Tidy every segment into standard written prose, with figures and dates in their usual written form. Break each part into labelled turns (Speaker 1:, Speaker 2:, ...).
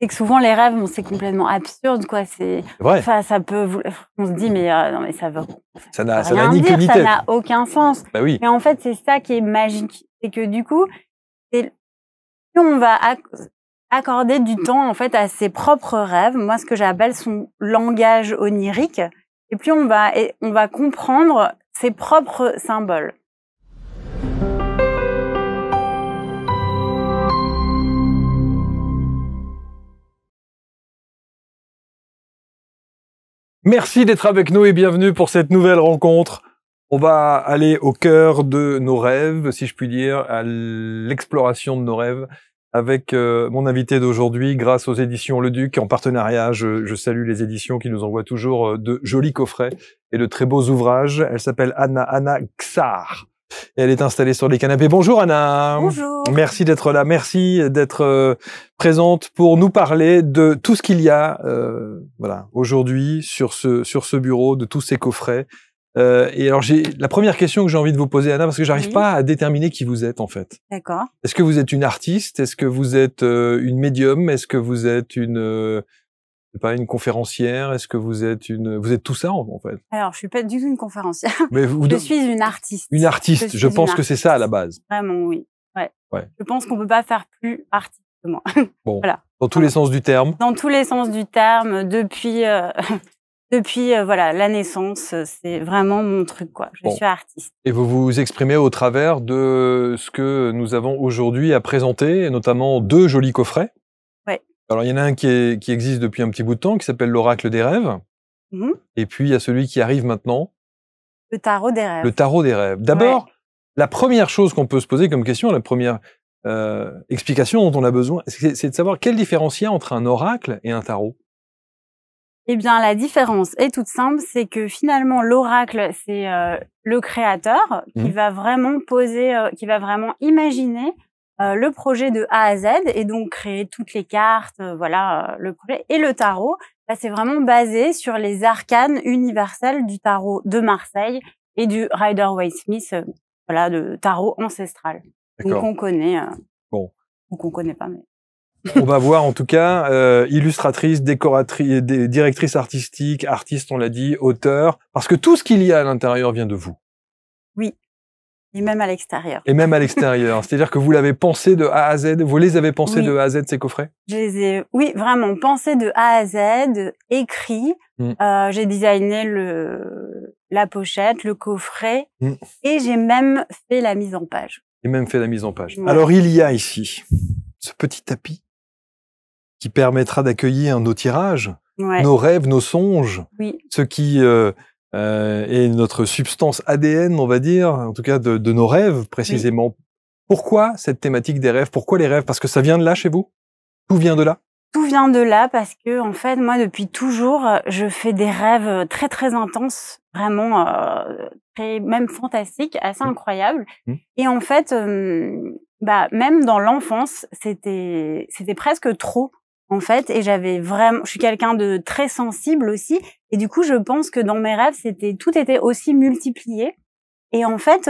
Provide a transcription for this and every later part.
Speaker 1: c'est que souvent les rêves, bon, c'est complètement absurde, quoi. C'est
Speaker 2: vrai.
Speaker 1: Enfin, ça peut. On se dit, mais non, mais ça veut.
Speaker 2: Ça n'a
Speaker 1: rien
Speaker 2: ni queue
Speaker 1: dire,
Speaker 2: ni
Speaker 1: ça
Speaker 2: tête.
Speaker 1: n'a aucun sens.
Speaker 2: Bah oui.
Speaker 1: Mais en fait, c'est ça qui est magique, c'est que du coup, si on va accorder du temps en fait à ses propres rêves, moi ce que j'appelle son langage onirique, et plus on va comprendre ses propres symboles.
Speaker 2: Merci d'être avec nous et bienvenue pour cette nouvelle rencontre. On va aller au cœur de nos rêves, si je puis dire, à l'exploration de nos rêves avec mon invité d'aujourd'hui, grâce aux éditions Le Duc, en partenariat. Je salue les éditions qui nous envoient toujours de jolis coffrets et de très beaux ouvrages. Elle s'appelle Anna Xar. Et elle est installée sur les canapés. Bonjour Anna.
Speaker 1: Bonjour.
Speaker 2: Merci d'être là. Merci d'être présente pour nous parler de tout ce qu'il y a voilà, aujourd'hui sur ce bureau, de tous ces coffrets. Et alors, la première question que j'ai envie de vous poser, Anna, parce que j'arrive pas à déterminer qui vous êtes, en fait.
Speaker 1: D'accord.
Speaker 2: Est-ce que vous êtes une artiste? Est-ce que vous êtes une médium? Est-ce que vous êtes une conférencière? Est-ce que vous êtes vous êtes tout ça, en fait?
Speaker 1: Alors, je suis pas du tout une conférencière.
Speaker 2: Mais
Speaker 1: je suis une artiste.
Speaker 2: Une artiste. Je pense que c'est ça, à la base.
Speaker 1: Vraiment, oui. Ouais. Je pense qu'on peut pas faire plus artiste que moi.
Speaker 2: Bon.
Speaker 1: Voilà.
Speaker 2: Dans tous les sens du terme.
Speaker 1: Dans tous les sens du terme, depuis voilà, la naissance, c'est vraiment mon truc, quoi. Je suis artiste.
Speaker 2: Et vous vous exprimez au travers de ce que nous avons aujourd'hui à présenter, notamment 2 jolis coffrets.
Speaker 1: Ouais.
Speaker 2: Alors, il y en a un qui existe depuis un petit bout de temps, qui s'appelle l'Oracle des rêves.
Speaker 1: Mmh.
Speaker 2: Et puis, il y a celui qui arrive maintenant.
Speaker 1: Le tarot des rêves.
Speaker 2: Le tarot des rêves. D'abord, la première chose qu'on peut se poser comme question, la première explication dont on a besoin, c'est de savoir quelle différence il y a entre un oracle et un tarot.
Speaker 1: Eh bien, la différence est toute simple, c'est que finalement, l'oracle, c'est le créateur qui va vraiment qui va vraiment imaginer le projet de A à Z et donc créer toutes les cartes, voilà, le projet. Et le tarot, c'est vraiment basé sur les arcanes universels du tarot de Marseille et du Rider-Waite-Smith, voilà, de tarot ancestral. Donc, on connaît, ou qu'on connaît pas, mais...
Speaker 2: On va voir en tout cas illustratrice, décoratrice, directrice artistique, artiste, on l'a dit, auteur, parce que tout ce qu'il y a à l'intérieur vient de vous.
Speaker 1: Oui, et même à l'extérieur.
Speaker 2: Et même à l'extérieur, c'est-à-dire que vous l'avez pensé de A à Z, vous les avez pensés de A à Z, ces coffrets?
Speaker 1: Je les ai, oui, vraiment, pensés de A à Z, écrits. J'ai designé la pochette, le coffret, et j'ai même fait la mise en page.
Speaker 2: Et même fait la mise en page.
Speaker 1: Ouais.
Speaker 2: Alors, il y a ici ce petit tapis qui permettra d'accueillir nos tirages, nos rêves, nos songes, ce qui est notre substance ADN, on va dire, en tout cas de nos rêves précisément. Pourquoi cette thématique des rêves? Pourquoi les rêves? Parce que ça vient de là chez vous? Tout vient de là?
Speaker 1: Tout vient de là parce que, en fait, moi, depuis toujours, je fais des rêves très, très intenses, vraiment même fantastiques, assez incroyables. Et en fait, même dans l'enfance, c'était presque trop. En fait, et je suis quelqu'un de très sensible aussi, et du coup, je pense que dans mes rêves, tout était aussi multiplié. Et en fait,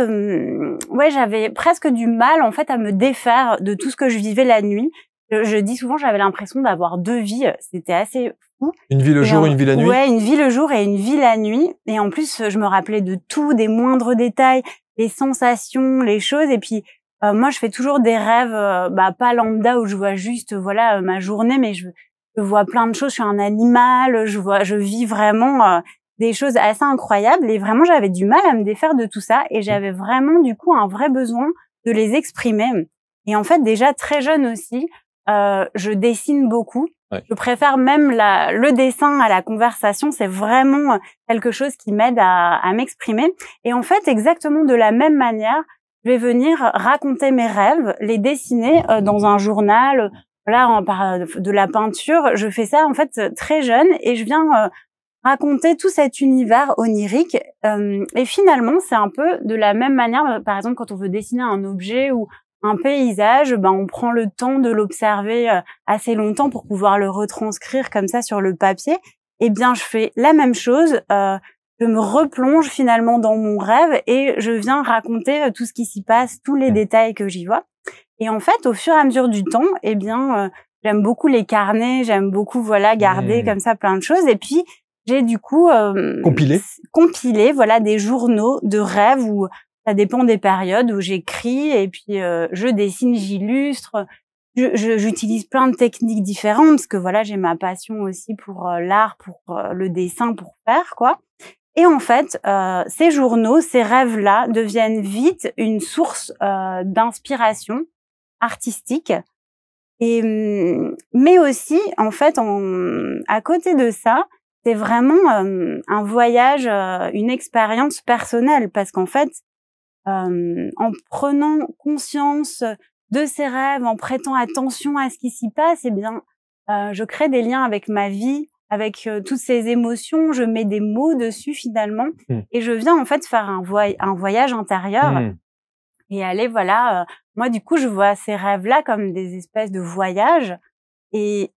Speaker 1: j'avais presque du mal, en fait, à me défaire de tout ce que je vivais la nuit. Je dis souvent, j'avais l'impression d'avoir 2 vies. C'était assez fou.
Speaker 2: Une vie le jour, une vie la nuit?
Speaker 1: Ouais, une vie le jour et une vie la nuit. Et en plus, je me rappelais de tout, des moindres détails, les sensations, les choses. Et puis, moi, je fais toujours des rêves, pas lambda où je vois juste, voilà, ma journée, mais je vois plein de choses. Je suis un animal, je vis vraiment des choses assez incroyables. Et vraiment, j'avais du mal à me défaire de tout ça. Et j'avais vraiment, du coup, un vrai besoin de les exprimer. Et en fait, déjà très jeune aussi, je dessine beaucoup. Je préfère même le dessin à la conversation. C'est vraiment quelque chose qui m'aide à m'exprimer. Et en fait, exactement de la même manière, je vais venir raconter mes rêves, les dessiner dans un journal, voilà, par de la peinture. Je fais ça en fait très jeune et je viens raconter tout cet univers onirique. Et finalement, c'est un peu de la même manière. Par exemple, quand on veut dessiner un objet ou un paysage, on prend le temps de l'observer assez longtemps pour pouvoir le retranscrire comme ça sur le papier. Eh bien, je fais la même chose. Je me replonge finalement dans mon rêve et je viens raconter tout ce qui s'y passe, tous les détails que j'y vois. Et en fait, au fur et à mesure du temps, eh bien, j'aime beaucoup les carnets, j'aime beaucoup voilà garder comme ça plein de choses. Et puis j'ai du coup compilé voilà des journaux de rêves où ça dépend des périodes où j'écris et puis je dessine, j'illustre. J'utilise plein de techniques différentes parce que voilà, j'ai ma passion aussi pour l'art, pour le dessin, pour faire quoi. Et en fait, ces journaux, ces rêves-là deviennent vite une source d'inspiration artistique. Et mais aussi, en fait, à côté de ça, c'est vraiment un voyage, une expérience personnelle, parce qu'en fait, en prenant conscience de ses rêves, en prêtant attention à ce qui s'y passe, eh bien, je crée des liens avec ma vie, avec toutes ces émotions, je mets des mots dessus finalement, et je viens en fait faire un voyage intérieur et aller voilà. Moi, du coup, je vois ces rêves-là comme des espèces de voyages, et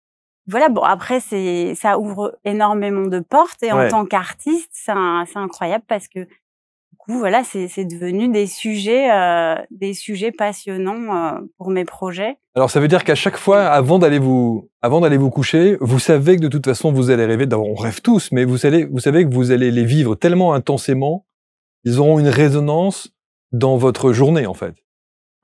Speaker 1: voilà. Bon, après, ça ouvre énormément de portes, et en tant qu'artiste, c'est incroyable parce que voilà, c'est devenu des sujets passionnants pour mes projets.
Speaker 2: Alors ça veut dire qu'à chaque fois, avant d'aller vous coucher, vous savez que de toute façon vous allez rêver. D'abord, on rêve tous, mais vous savez que vous allez les vivre tellement intensément, ils auront une résonance dans votre journée en fait.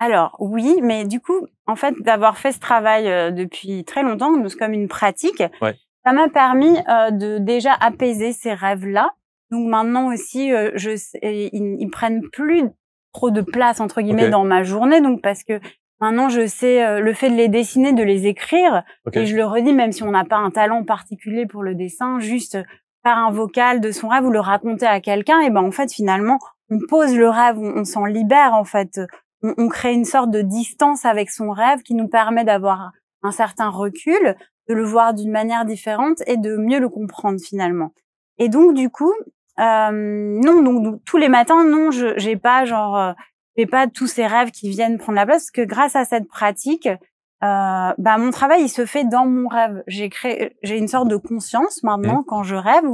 Speaker 1: Alors oui, mais du coup, en fait, d'avoir fait ce travail depuis très longtemps, c'est comme une pratique, ça m'a permis de déjà apaiser ces rêves-là. Donc maintenant aussi, ils prennent plus trop de place entre guillemets dans ma journée. Donc parce que maintenant je sais le fait de les dessiner, de les écrire, et je le redis, même si on n'a pas un talent particulier pour le dessin, juste faire un vocal de son rêve ou le raconter à quelqu'un, et ben en fait finalement on pose le rêve, on s'en libère en fait, on crée une sorte de distance avec son rêve qui nous permet d'avoir un certain recul, de le voir d'une manière différente et de mieux le comprendre finalement. Et donc du coup, non, donc tous les matins, non, j'ai pas tous ces rêves qui viennent prendre la place, parce que grâce à cette pratique, mon travail il se fait dans mon rêve. J'ai une sorte de conscience maintenant quand je rêve,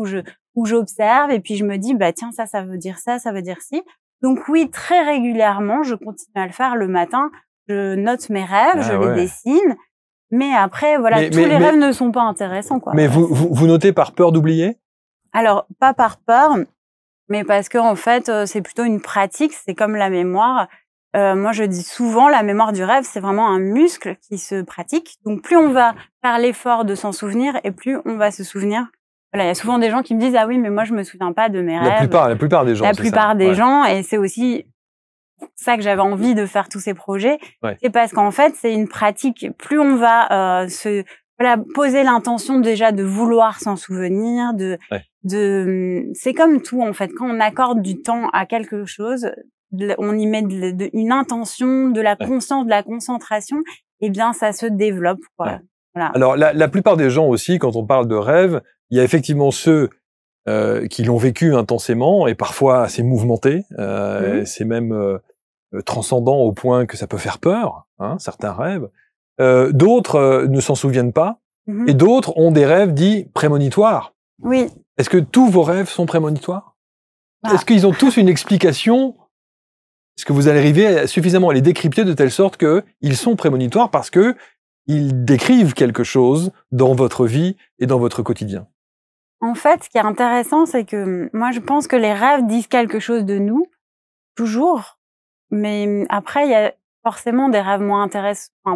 Speaker 1: où j'observe et puis je me dis tiens, ça veut dire ça veut dire ci. Donc oui, très régulièrement, je continue à le faire le matin. Je note mes rêves, je les dessine. Mais après, voilà, tous les rêves ne sont pas intéressants, quoi.
Speaker 2: Mais vous notez par peur d'oublier?
Speaker 1: Alors, pas par peur, mais parce que en fait, c'est plutôt une pratique. C'est comme la mémoire. Moi, je dis souvent, la mémoire du rêve, c'est vraiment un muscle qui se pratique. Donc, plus on va faire l'effort de s'en souvenir, et plus on va se souvenir. Voilà, il y a souvent des gens qui me disent ah oui, mais moi je me souviens pas de mes rêves.
Speaker 2: La plupart des gens.
Speaker 1: La plupart des gens, et c'est aussi ça que j'avais envie de faire tous ces projets. C'est parce qu'en fait, c'est une pratique. Plus on va poser l'intention déjà de vouloir s'en souvenir, c'est comme tout en fait. Quand on accorde du temps à quelque chose, on y met une intention, de la conscience, de la concentration, et bien ça se développe, quoi. Voilà.
Speaker 2: Alors la plupart des gens aussi, quand on parle de rêve, il y a effectivement ceux qui l'ont vécu intensément et parfois assez mouvementé. C'est même transcendant au point que ça peut faire peur, certains rêves. D'autres ne s'en souviennent pas, et d'autres ont des rêves dits prémonitoires.
Speaker 1: Oui.
Speaker 2: Est-ce que tous vos rêves sont prémonitoires? Est-ce qu'ils ont tous une explication? Est-ce que vous allez arriver suffisamment à les décrypter de telle sorte qu'ils sont prémonitoires parce que ils décrivent quelque chose dans votre vie et dans votre quotidien?
Speaker 1: En fait, ce qui est intéressant, c'est que moi, je pense que les rêves disent quelque chose de nous, toujours. Mais après, il y a forcément des rêves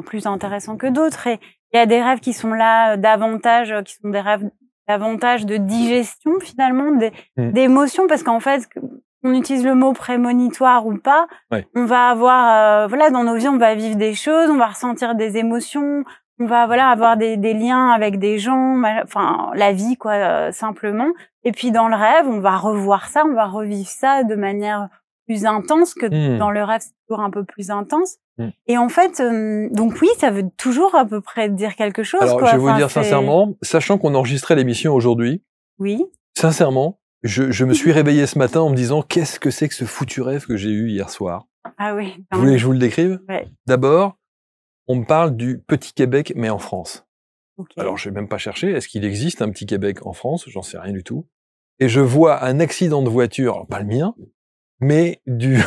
Speaker 1: plus intéressants que d'autres. Et il y a des rêves qui sont là davantage, qui sont des rêves davantage de digestion finalement, d'émotions, parce qu'en fait, on utilise le mot prémonitoire ou pas, on va avoir, dans nos vies, on va vivre des choses, on va ressentir des émotions, on va avoir des liens avec des gens, enfin la vie quoi, simplement. Et puis dans le rêve, on va revoir ça, on va revivre ça de manière plus intense que dans le rêve, c'est toujours un peu plus intense. Et en fait, donc oui, ça veut toujours à peu près dire quelque chose.
Speaker 2: Alors
Speaker 1: quoi.
Speaker 2: je vais vous dire sincèrement, sachant qu'on enregistrait l'émission aujourd'hui, sincèrement, je me suis réveillé ce matin en me disant qu'est-ce que c'est que ce foutu rêve que j'ai eu hier soir.
Speaker 1: Ah oui.
Speaker 2: Vous voulez que je vous le décrive?
Speaker 1: Ouais.
Speaker 2: D'abord, on me parle du Petit Québec, mais en France.
Speaker 1: Okay.
Speaker 2: Alors, je vais même pas chercher. Est-ce qu'il existe un Petit Québec en France? J'en sais rien du tout. Et je vois un accident de voiture, alors pas le mien, mais du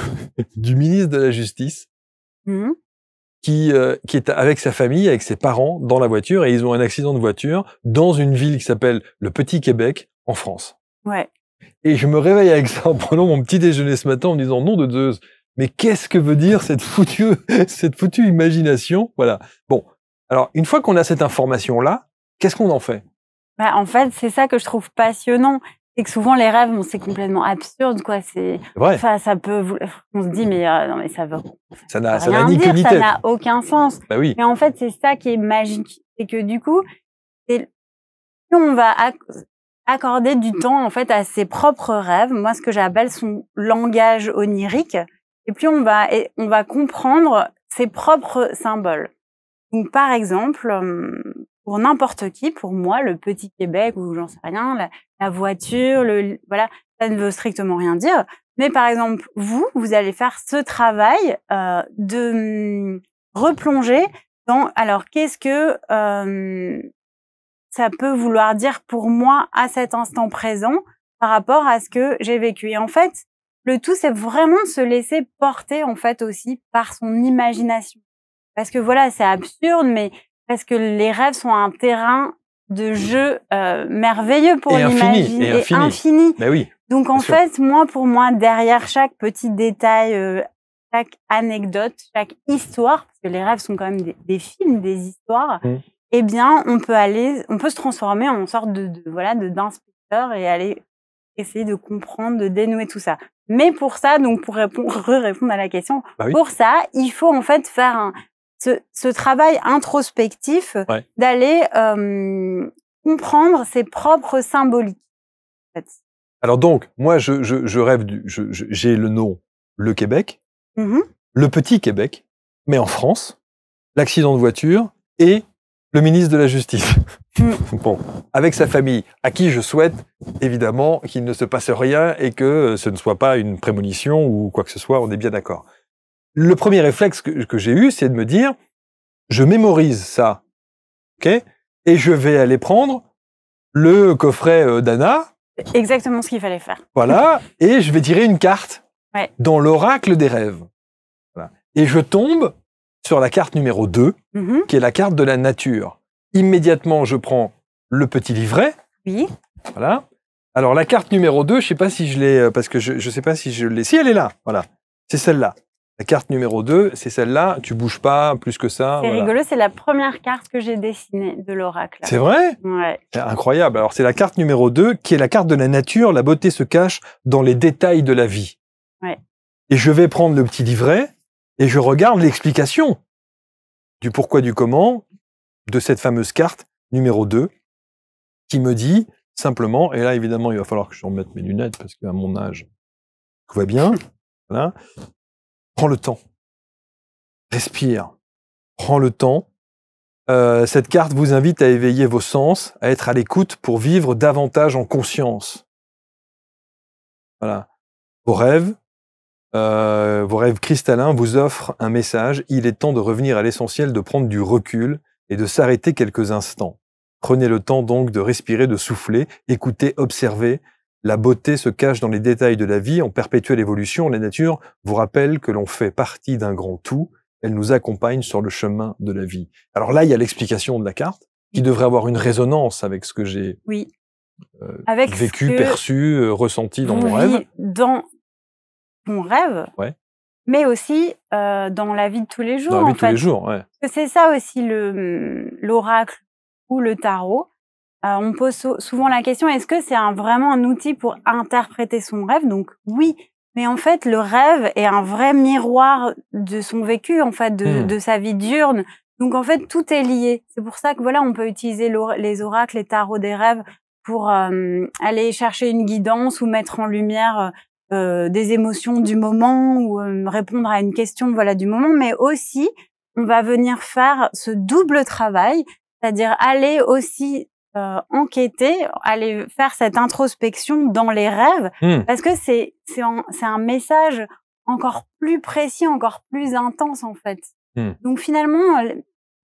Speaker 2: ministre de la Justice, qui est avec sa famille, avec ses parents, dans la voiture, et ils ont un accident de voiture dans une ville qui s'appelle le Petit-Québec, en France.
Speaker 1: Ouais.
Speaker 2: Et je me réveille avec ça en prenant mon petit déjeuner ce matin en me disant, nom de Zeus, mais qu'est-ce que veut dire cette foutue imagination? Voilà. Bon. Alors, une fois qu'on a cette information-là, qu'est-ce qu'on en fait?
Speaker 1: Bah, en fait, c'est ça que je trouve passionnant. C'est que souvent, les rêves, c'est complètement absurde, quoi. C'est
Speaker 2: vrai.
Speaker 1: Enfin, ça peut, on se dit, mais non, mais ça veut.
Speaker 2: Ça n'a
Speaker 1: rien
Speaker 2: ni queue
Speaker 1: dire,
Speaker 2: ni
Speaker 1: ça
Speaker 2: tête.
Speaker 1: n'a aucun sens.
Speaker 2: Bah oui.
Speaker 1: Mais en fait, c'est ça qui est magique. C'est que du coup, si on va accorder du temps, en fait, à ses propres rêves, moi, ce que j'appelle son langage onirique, et puis on va comprendre ses propres symboles. Donc, par exemple, pour n'importe qui, pour moi, le Petit Québec, ou j'en sais rien, la voiture, voilà, ça ne veut strictement rien dire. Mais par exemple, vous allez faire ce travail de replonger dans, alors, qu'est-ce que ça peut vouloir dire pour moi à cet instant présent par rapport à ce que j'ai vécu. Et en fait, le tout, c'est vraiment se laisser porter, en fait, aussi par son imagination. Parce que voilà, c'est absurde, mais parce que les rêves sont un terrain de jeu merveilleux pour l'imaginer et infini.
Speaker 2: Ben oui.
Speaker 1: Donc en fait, pour moi, derrière chaque petit détail, chaque anecdote, chaque histoire, parce que les rêves sont quand même des films, des histoires, eh bien, on peut se transformer en sorte d'inspecteur et aller essayer de comprendre, de dénouer tout ça. Mais pour ça, donc pour répondre à la question, pour ça, il faut en fait faire ce travail introspectif d'aller comprendre ses propres symboliques. En fait.
Speaker 2: Alors donc, moi, je rêve j'ai le nom le Québec, le Petit Québec, mais en France, l'accident de voiture et le ministre de la Justice. Bon, avec sa famille, à qui je souhaite évidemment qu'il ne se passe rien et que ce ne soit pas une prémonition ou quoi que ce soit, on est bien d'accord. Le premier réflexe que j'ai eu, c'est de me dire, je mémorise ça, ok, et je vais aller prendre le coffret d'Anna.
Speaker 1: Exactement ce qu'il fallait faire.
Speaker 2: Voilà, et je vais tirer une carte dans l'oracle des rêves. Voilà. Et je tombe sur la carte numéro 2, qui est la carte de la nature. Immédiatement, je prends le petit livret.
Speaker 1: Oui.
Speaker 2: Voilà. Alors, la carte numéro 2, je sais pas si je l'ai, parce que je sais pas si je l'ai. Si, elle est là. Voilà. C'est celle-là. La carte numéro 2, c'est celle-là. Tu bouges pas plus que ça.
Speaker 1: C'est rigolo, c'est la première carte que j'ai dessinée de l'oracle.
Speaker 2: C'est vrai?
Speaker 1: Ouais.
Speaker 2: C'est incroyable. Alors, c'est la carte numéro 2, qui est la carte de la nature. La beauté se cache dans les détails de la vie.
Speaker 1: Ouais.
Speaker 2: Et je vais prendre le petit livret et je regarde l'explication du pourquoi, du comment de cette fameuse carte numéro 2 qui me dit simplement, et là évidemment il va falloir que je remette mes lunettes parce qu'à mon âge tout va bien, voilà. Prends le temps, respire, prends le temps. Cette carte vous invite à éveiller vos sens, à être à l'écoute pour vivre davantage en conscience. Voilà. Vos rêves cristallins vous offrent un message. Il est temps de revenir à l'essentiel, de prendre du recul et de s'arrêter quelques instants. Prenez le temps donc de respirer, de souffler, écoutez, observez. La beauté se cache dans les détails de la vie, en perpétuelle évolution. La nature vous rappelle que l'on fait partie d'un grand tout. Elle nous accompagne sur le chemin de la vie. Alors là, il y a l'explication de la carte qui devrait avoir une résonance avec ce que j'ai vécu, perçu, ressenti dans mon rêve.
Speaker 1: Dans mon rêve, mais aussi dans la vie de tous les jours.
Speaker 2: Dans la vie de tous les jours, ouais.
Speaker 1: Parce que c'est ça aussi l'oracle ou le tarot. On pose souvent la question, est-ce que c'est vraiment un outil pour interpréter son rêve? Donc oui, mais en fait, le rêve est un vrai miroir de son vécu, en fait, de sa vie diurne. Donc en fait, tout est lié. C'est pour ça que voilà, on peut utiliser les oracles, les tarots des rêves pour aller chercher une guidance ou mettre en lumière des émotions du moment ou répondre à une question du moment, mais aussi on va venir faire ce double travail, c'est-à-dire aller aussi enquêter, aller faire cette introspection dans les rêves, parce que c'est un message encore plus précis, encore plus intense en fait. Donc finalement,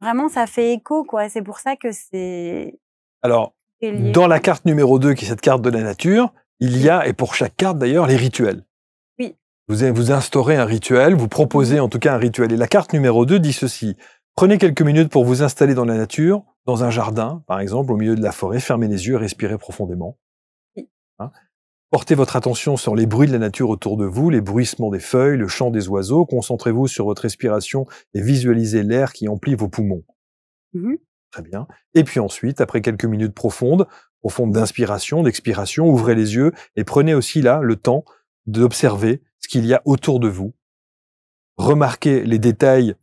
Speaker 1: vraiment ça fait écho quoi. C'est pour ça que c'est.
Speaker 2: Alors dans la carte numéro 2, qui est cette carte de la nature, il y a, et pour chaque carte d'ailleurs, les rituels.
Speaker 1: Oui.
Speaker 2: Vous instaurez un rituel, vous proposez en tout cas un rituel. Et la carte numéro 2 dit ceci. Prenez quelques minutes pour vous installer dans la nature, dans un jardin, par exemple, au milieu de la forêt. Fermez les yeux et respirez profondément. Hein. Portez votre attention sur les bruits de la nature autour de vous, les bruissements des feuilles, le chant des oiseaux. Concentrez-vous sur votre respiration et visualisez l'air qui emplit vos poumons. Très bien. Et puis ensuite, après quelques minutes profondes d'inspiration, d'expiration, ouvrez les yeux et prenez aussi là le temps d'observer ce qu'il y a autour de vous. Remarquez les détails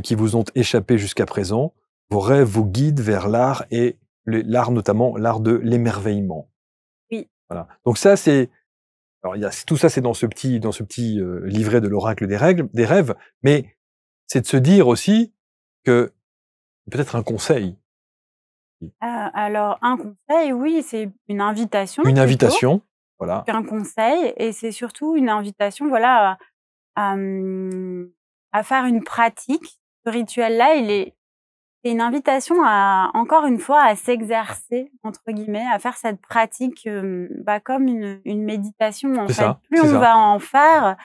Speaker 2: qui vous ont échappé jusqu'à présent. Vos rêves vous guident vers l'art et l'art notamment l'art de l'émerveillement.
Speaker 1: Oui.
Speaker 2: Voilà. Donc ça c'est, alors tout ça c'est dans ce petit livret de l'oracle des rêves, mais c'est de se dire aussi que peut-être un conseil.
Speaker 1: Alors un conseil, oui, c'est une invitation.
Speaker 2: Une invitation. Voilà.
Speaker 1: Un conseil, et c'est surtout une invitation, voilà, à faire une pratique. Ce rituel-là, c'est une invitation encore une fois, à s'exercer, entre guillemets, à faire cette pratique, comme une méditation, en fait. Plus on va en faire,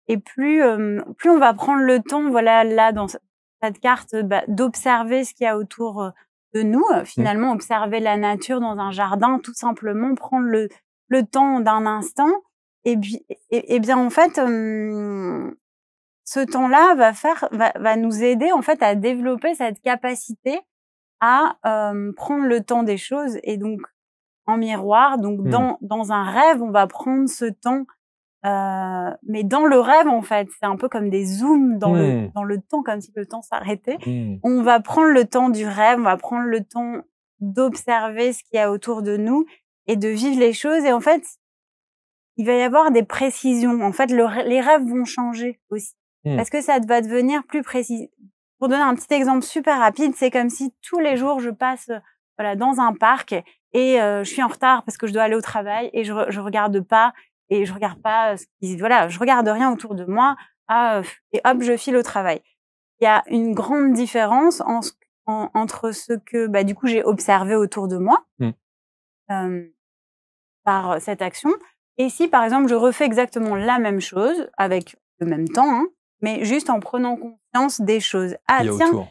Speaker 1: et plus on va prendre le temps, voilà, là, dans cette carte, d'observer ce qu'il y a autour de nous, finalement, observer la nature dans un jardin, tout simplement, prendre le temps d'un instant, et bien en fait, ce temps-là va nous aider en fait à développer cette capacité à prendre le temps des choses, et donc en miroir, donc dans un rêve, on va prendre ce temps, mais dans le rêve en fait, c'est un peu comme des zooms dans le temps, comme si le temps s'arrêtait. On va prendre le temps du rêve, on va prendre le temps d'observer ce qu'il y a autour de nous et de vivre les choses, et en fait, il va y avoir des précisions. En fait, les rêves vont changer aussi. Parce que ça va devenir plus précis. Pour donner un petit exemple super rapide, c'est comme si tous les jours, je passe dans un parc et je suis en retard parce que je dois aller au travail, et je regarde pas, et je regarde pas je regarde rien autour de moi, et hop, je file au travail. Il y a une grande différence entre ce que du coup j'ai observé autour de moi par cette action, et si par exemple je refais exactement la même chose avec le même temps, mais juste en prenant conscience des choses. Ah tiens,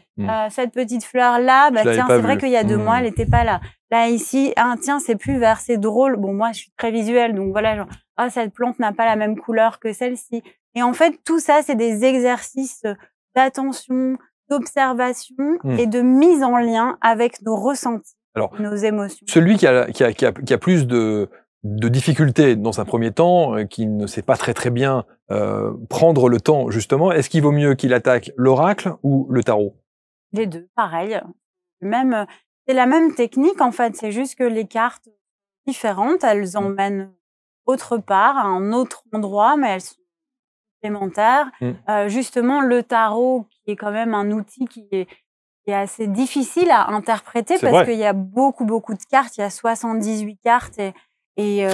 Speaker 1: cette petite fleur là, tiens, c'est vrai qu'il y a 2 mois elle n'était pas là. Là ici, tiens, c'est plus vert, c'est drôle. Bon, moi je suis très visuelle, donc voilà, genre cette plante n'a pas la même couleur que celle-ci. Et en fait, tout ça, c'est des exercices d'attention, d'observation et de mise en lien avec nos ressentis, nos émotions.
Speaker 2: Celui qui a plus de difficultés dans un premier temps, qui ne sait pas très bien prendre le temps, justement, est-ce qu'il vaut mieux qu'il attaque l'oracle ou le tarot?
Speaker 1: Les deux, pareil. Même, c'est la même technique, en fait, c'est juste que les cartes sont différentes, elles emmènent autre part, à un autre endroit, mais elles sont complémentaires. Justement, le tarot, qui est quand même un outil qui est assez difficile à interpréter, parce qu'il y a beaucoup de cartes, il y a 78 cartes, et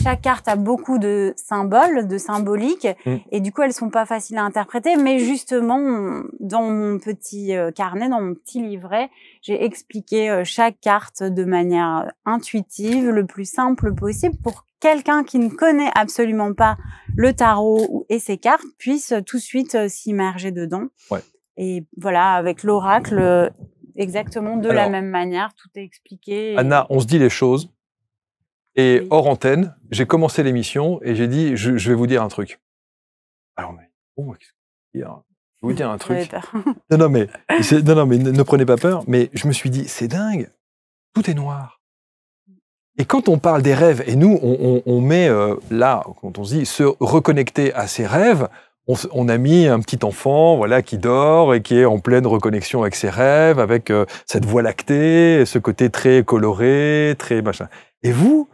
Speaker 1: chaque carte a beaucoup de symboles, de symboliques, et du coup elles sont pas faciles à interpréter, mais justement dans mon petit carnet, dans mon petit livret, j'ai expliqué chaque carte de manière intuitive, le plus simple possible, pour quelqu'un qui ne connaît absolument pas le tarot et ses cartes puisse tout de suite s'immerger dedans. Et voilà, avec l'oracle, exactement de la même manière, tout est expliqué.
Speaker 2: Anna, on se dit les choses. Et hors antenne, j'ai commencé l'émission et j'ai dit, je vais vous dire un truc. Alors, qu'est-ce que je vais dire ? Je vais vous dire un truc. Non, mais ne prenez pas peur. Mais je me suis dit, c'est dingue, tout est noir. Et quand on parle des rêves, et nous, on met là, quand on se dit se reconnecter à ses rêves, on a mis un petit enfant, voilà, qui dort et qui est en pleine reconnexion avec ses rêves, avec cette voie lactée, ce côté très coloré, très machin. Et vous,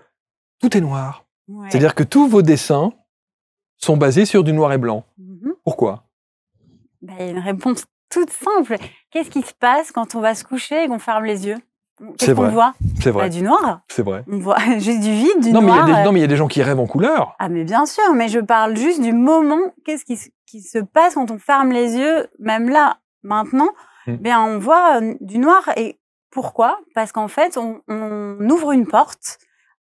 Speaker 2: tout est noir. C'est-à-dire que tous vos dessins sont basés sur du noir et blanc. Pourquoi ?
Speaker 1: Il y a une réponse toute simple. Qu'est-ce qui se passe quand on va se coucher et qu'on ferme les yeux ? Qu'est-ce qu'on voit ?
Speaker 2: C'est vrai.
Speaker 1: Du noir.
Speaker 2: C'est vrai.
Speaker 1: On voit juste du vide, du noir.
Speaker 2: Mais il y a des gens qui rêvent en couleur.
Speaker 1: Ah, mais bien sûr, mais je parle juste du moment. Qu'est-ce qui se passe quand on ferme les yeux ? Même là, maintenant, on voit du noir. Et pourquoi ? Parce qu'en fait, on ouvre une porte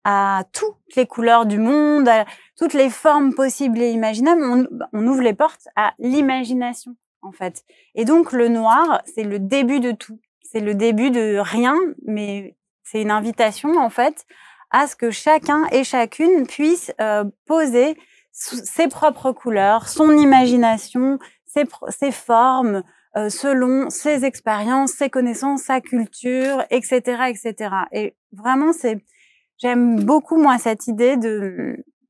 Speaker 1: à toutes les couleurs du monde, à toutes les formes possibles et imaginables. On ouvre les portes à l'imagination, en fait. Et donc, le noir, c'est le début de tout. C'est le début de rien, mais c'est une invitation, en fait, à ce que chacun et chacune puisse poser ses propres couleurs, son imagination, ses formes, selon ses expériences, ses connaissances, sa culture, etc., etc. Et vraiment, j'aime beaucoup, moi, cette idée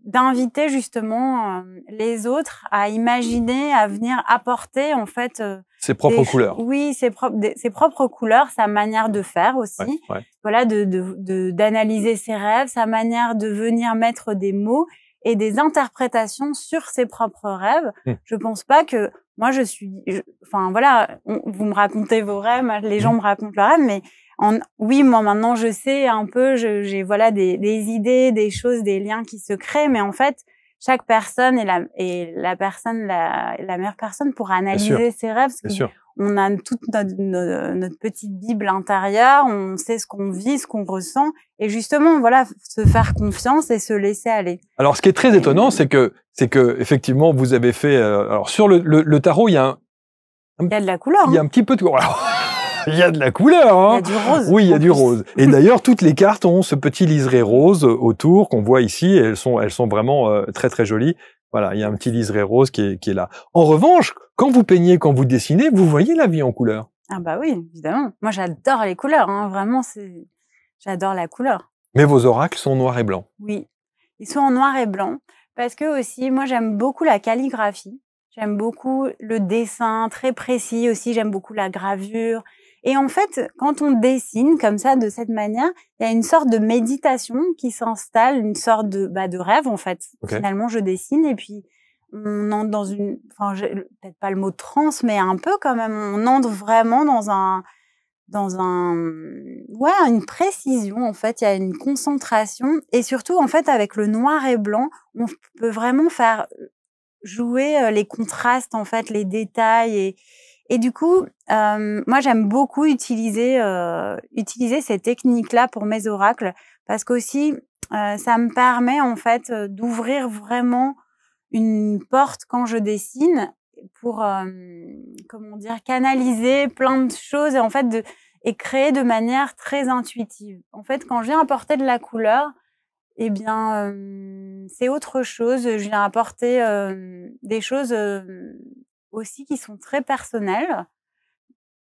Speaker 1: d'inviter justement les autres à imaginer, à venir apporter, en fait,
Speaker 2: ses propres couleurs.
Speaker 1: Oui, ses propres couleurs, sa manière de faire aussi.
Speaker 2: Ouais.
Speaker 1: Voilà, d'analyser ses rêves, sa manière de venir mettre des mots et des interprétations sur ses propres rêves. Je pense pas que moi enfin voilà, vous me racontez vos rêves, les gens me racontent leurs rêves, mais oui, moi maintenant je sais un peu, j'ai voilà des idées, des choses, des liens qui se créent, mais en fait chaque personne est la meilleure personne pour analyser ses rêves. Parce on a toute notre petite bible intérieure, on sait ce qu'on vit, ce qu'on ressent, et justement, voilà, se faire confiance et se laisser aller.
Speaker 2: Alors, ce qui est très étonnant, c'est que effectivement, vous avez fait. Alors, sur le tarot, il y a
Speaker 1: il y a de la couleur.
Speaker 2: Il y a un petit peu de couleur. Il y a de la couleur, hein.
Speaker 1: Il y a du rose.
Speaker 2: Oui, il y a du rose. Et d'ailleurs, toutes les cartes ont ce petit liseré rose autour qu'on voit ici. Et elles sont vraiment très très jolies. Voilà, il y a un petit liseré rose qui est là. En revanche, quand vous peignez, quand vous dessinez, vous voyez la vie en couleur.
Speaker 1: Ah bah oui, évidemment. Moi, j'adore les couleurs, hein. Vraiment, j'adore la couleur.
Speaker 2: Mais vos oracles sont noirs et blancs.
Speaker 1: Oui, ils sont en noir et blanc parce que aussi, moi, j'aime beaucoup la calligraphie. J'aime beaucoup le dessin très précis aussi. J'aime beaucoup la gravure. Et en fait, quand on dessine comme ça, de cette manière, il y a une sorte de méditation qui s'installe, une sorte de rêve, en fait.
Speaker 2: Okay.
Speaker 1: Finalement, je dessine et puis on entre dans peut-être pas le mot transe, mais un peu quand même, on entre vraiment dans une précision, en fait. Il y a une concentration. Et surtout, en fait, avec le noir et blanc, on peut vraiment faire jouer les contrastes, en fait, les détails et du coup, moi, j'aime beaucoup utiliser ces techniques-là pour mes oracles parce qu'aussi, ça me permet, en fait, d'ouvrir vraiment une porte quand je dessine pour, canaliser plein de choses et en fait, et créer de manière très intuitive. En fait, quand je viens apporter de la couleur, eh bien, c'est autre chose. Je viens apporter des choses aussi qui sont très personnelles.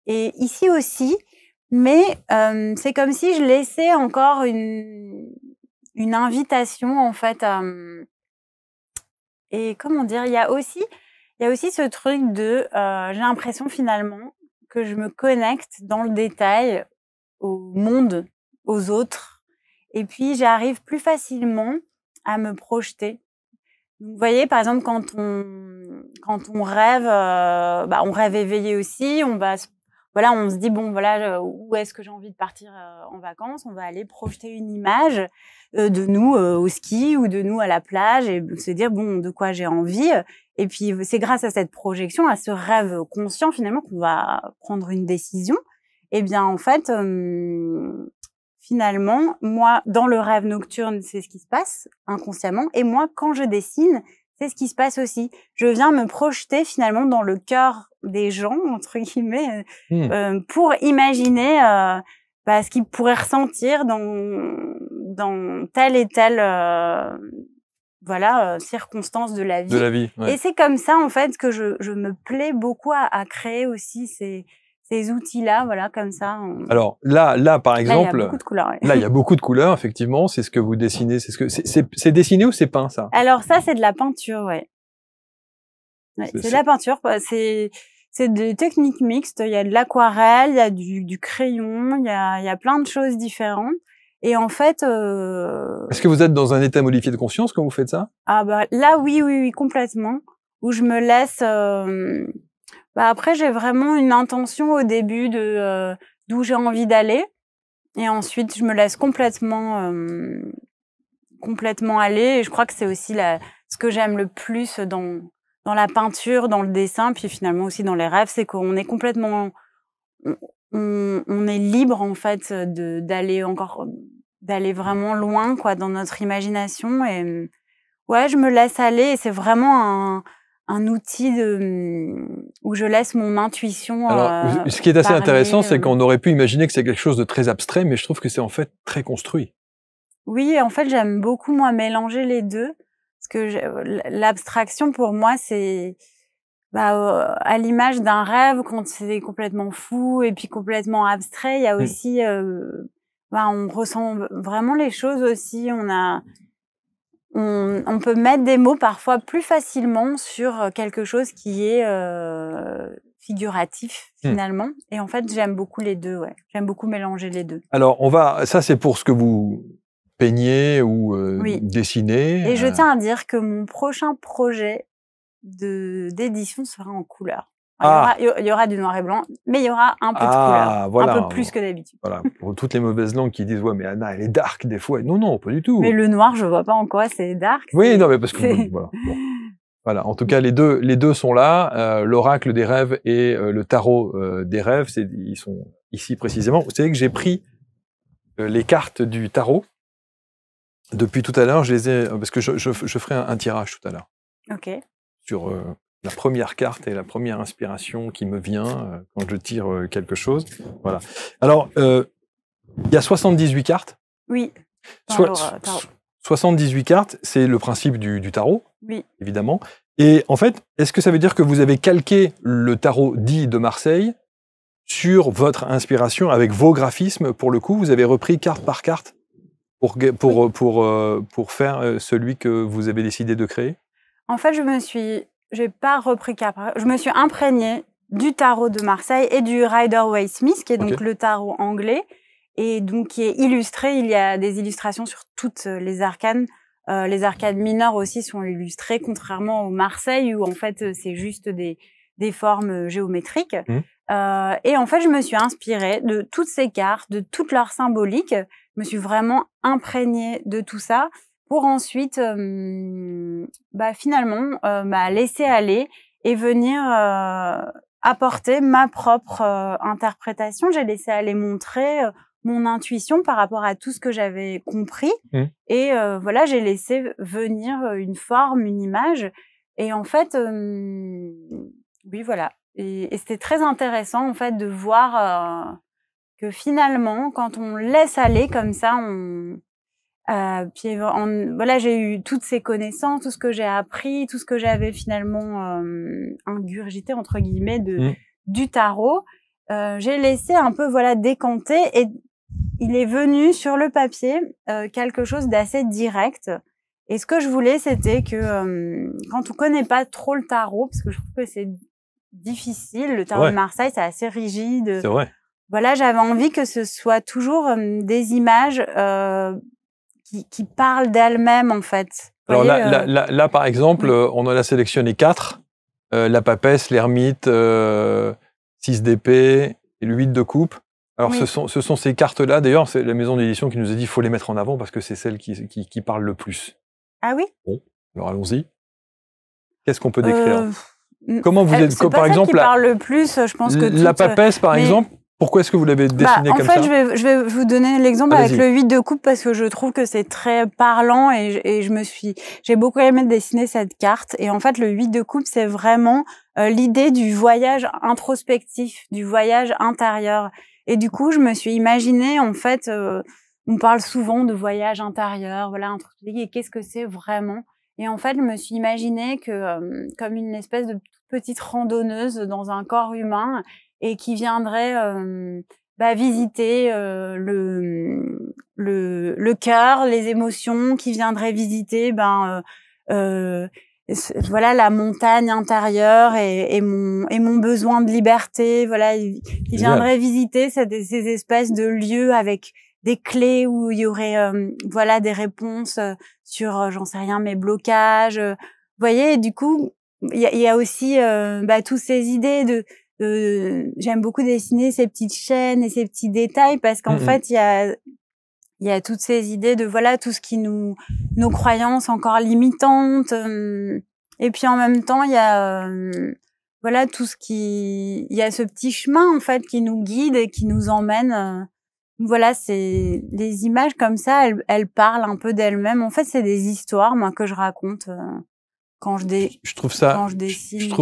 Speaker 1: Et ici aussi, mais c'est comme si je laissais encore une invitation en fait et comment dire, il y a aussi ce truc de j'ai l'impression finalement que je me connecte dans le détail au monde, aux autres et puis j'arrive plus facilement à me projeter. Vous voyez, par exemple, quand on rêve, on rêve éveillé aussi, on se dit, bon, voilà, où est-ce que j'ai envie de partir en vacances? On va aller projeter une image de nous au ski ou de nous à la plage et se dire, bon, de quoi j'ai envie. Et puis, c'est grâce à cette projection, à ce rêve conscient, finalement, qu'on va prendre une décision. Eh bien, en fait, finalement, moi, dans le rêve nocturne, c'est ce qui se passe inconsciemment. Et moi, quand je dessine, c'est ce qui se passe aussi. Je viens me projeter finalement dans le cœur des gens, entre guillemets, pour imaginer ce qu'ils pourraient ressentir dans telle et telle circonstance de la vie.
Speaker 2: De la vie, ouais.
Speaker 1: Et c'est comme ça, en fait, que je me plais beaucoup à créer aussi ces outils-là, voilà, comme ça.
Speaker 2: Alors là, par exemple,
Speaker 1: là, il y a beaucoup de couleurs. Ouais.
Speaker 2: Là, il y a beaucoup de couleurs, effectivement. C'est ce que vous dessinez. C'est dessiné ou c'est peint, ça?
Speaker 1: Alors ça, c'est de la peinture, ouais. C'est de la peinture. C'est des techniques mixtes. Il y a de l'aquarelle, il y a du crayon, il y a plein de choses différentes. Et en fait,
Speaker 2: est-ce que vous êtes dans un état modifié de conscience quand vous faites ça?
Speaker 1: Ah là, oui, complètement. Où je me laisse. Après, j'ai vraiment une intention au début de d'où j'ai envie d'aller, et ensuite je me laisse complètement aller. Et je crois que c'est aussi ce que j'aime le plus dans la peinture, dans le dessin, puis finalement aussi dans les rêves, c'est qu'on est complètement, on est libre en fait d'aller encore d'aller vraiment loin, quoi, dans notre imagination. Et ouais, je me laisse aller. Et c'est vraiment un outil où je laisse mon intuition
Speaker 2: Alors, ce qui est assez
Speaker 1: parler,
Speaker 2: intéressant, c'est qu'on aurait pu imaginer que c'est quelque chose de très abstrait, mais je trouve que c'est en fait très construit.
Speaker 1: Oui, en fait, j'aime beaucoup, moi, mélanger les deux. Parce que l'abstraction, pour moi, c'est à l'image d'un rêve, quand c'est complètement fou et puis complètement abstrait, il y a aussi... on ressent vraiment les choses aussi. On peut mettre des mots parfois plus facilement sur quelque chose qui est figuratif, finalement. Et en fait, j'aime beaucoup les deux, ouais. J'aime beaucoup mélanger les deux.
Speaker 2: Alors, ça c'est pour ce que vous peignez ou dessinez.
Speaker 1: Et je tiens à dire que mon prochain projet d'édition sera en couleur. Il y aura du noir et blanc, mais il y aura un peu de couleur,
Speaker 2: voilà.
Speaker 1: Un peu plus que d'habitude.
Speaker 2: Voilà, pour toutes les mauvaises langues qui disent « Ouais, mais Anna, elle est dark des fois ». Non, pas du tout.
Speaker 1: Mais le noir, je vois pas en quoi c'est dark.
Speaker 2: Oui, non, mais parce que... Voilà. Bon. Voilà, en tout cas, les deux sont là. L'oracle des rêves et le tarot des rêves, ils sont ici précisément. Vous savez que j'ai pris les cartes du tarot. Depuis tout à l'heure, je les ai... Parce que je ferai un tirage tout à l'heure.
Speaker 1: Ok.
Speaker 2: Sur la première carte et la première inspiration qui me vient quand je tire quelque chose. Voilà. Alors, il y a 78 cartes.
Speaker 1: Oui.
Speaker 2: 78 cartes, c'est le principe du tarot,
Speaker 1: oui.
Speaker 2: Évidemment. Et en fait, est-ce que ça veut dire que vous avez calqué le tarot dit de Marseille sur votre inspiration avec vos graphismes? Pour le coup, vous avez repris carte par carte pour faire celui que vous avez décidé de créer?
Speaker 1: En fait, j'ai pas repris carte par carte. Je me suis imprégnée du tarot de Marseille et du Rider-Waite-Smith, qui est donc le tarot anglais, et donc qui est illustré. Il y a des illustrations sur toutes les arcanes. Les arcanes mineures aussi sont illustrées, contrairement au Marseille, où en fait c'est juste des formes géométriques. Et en fait, je me suis inspirée de toutes ces cartes, de toute leur symbolique. Je me suis vraiment imprégnée de tout ça pour ensuite, finalement, laisser aller et venir apporter ma propre interprétation. J'ai laissé aller montrer mon intuition par rapport à tout ce que j'avais compris. Et voilà, j'ai laissé venir une forme, une image. Et en fait, oui, voilà. Et c'était très intéressant, en fait, de voir que finalement, quand on laisse aller comme ça, voilà, j'ai eu toutes ces connaissances, tout ce que j'ai appris, tout ce que j'avais finalement ingurgité entre guillemets du tarot. J'ai laissé un peu décanter et il est venu sur le papier quelque chose d'assez direct. Et ce que je voulais, c'était que quand on connaît pas trop le tarot, parce que je trouve que c'est difficile, le tarot de Marseille, c'est assez rigide.
Speaker 2: C'est vrai.
Speaker 1: Voilà, j'avais envie que ce soit toujours des images qui parlent d'elles-mêmes, en fait.
Speaker 2: Alors là, par exemple, on en a sélectionné 4. La papesse, l'ermite, 6 d'épée et le 8 de coupe. Alors ce sont ces cartes-là. D'ailleurs, c'est la maison d'édition qui nous a dit qu'il faut les mettre en avant parce que c'est celles qui parlent le plus.
Speaker 1: Ah oui?
Speaker 2: Bon, alors allons-y. Qu'est-ce qu'on peut décrire? Comment vous êtes, par exemple,
Speaker 1: qui parle le plus, je pense que
Speaker 2: la papesse, par exemple. Pourquoi est-ce que vous l'avez dessiné comme ça?
Speaker 1: En fait, je vais vous donner l'exemple avec le 8 de coupe parce que je trouve que c'est très parlant et j'ai beaucoup aimé dessiner cette carte. Et en fait, le 8 de coupe, c'est vraiment l'idée du voyage introspectif, du voyage intérieur. Et du coup, je me suis imaginée, en fait, on parle souvent de voyage intérieur, voilà, et qu'est-ce que c'est vraiment? Et en fait, je me suis imaginée que comme une espèce de petite randonneuse dans un corps humain et qui viendrait visiter le cœur, les émotions, qui viendrait visiter voilà la montagne intérieure et mon besoin de liberté, voilà, qui viendrait visiter ces espèces de lieux avec des clés où il y aurait voilà des réponses sur j'en sais rien, mes blocages, vous voyez. Et du coup il y a aussi toutes ces idées j'aime beaucoup dessiner ces petites chaînes et ces petits détails parce qu'en fait il y a toutes ces idées de voilà tout ce qui nos croyances encore limitantes, et puis en même temps il y a voilà tout ce il y a ce petit chemin en fait qui nous guide et qui nous emmène Voilà, c'est des images comme ça, elles parlent un peu d'elles-mêmes. En fait, c'est des histoires, moi, que je raconte quand je dessine.
Speaker 2: Je trouve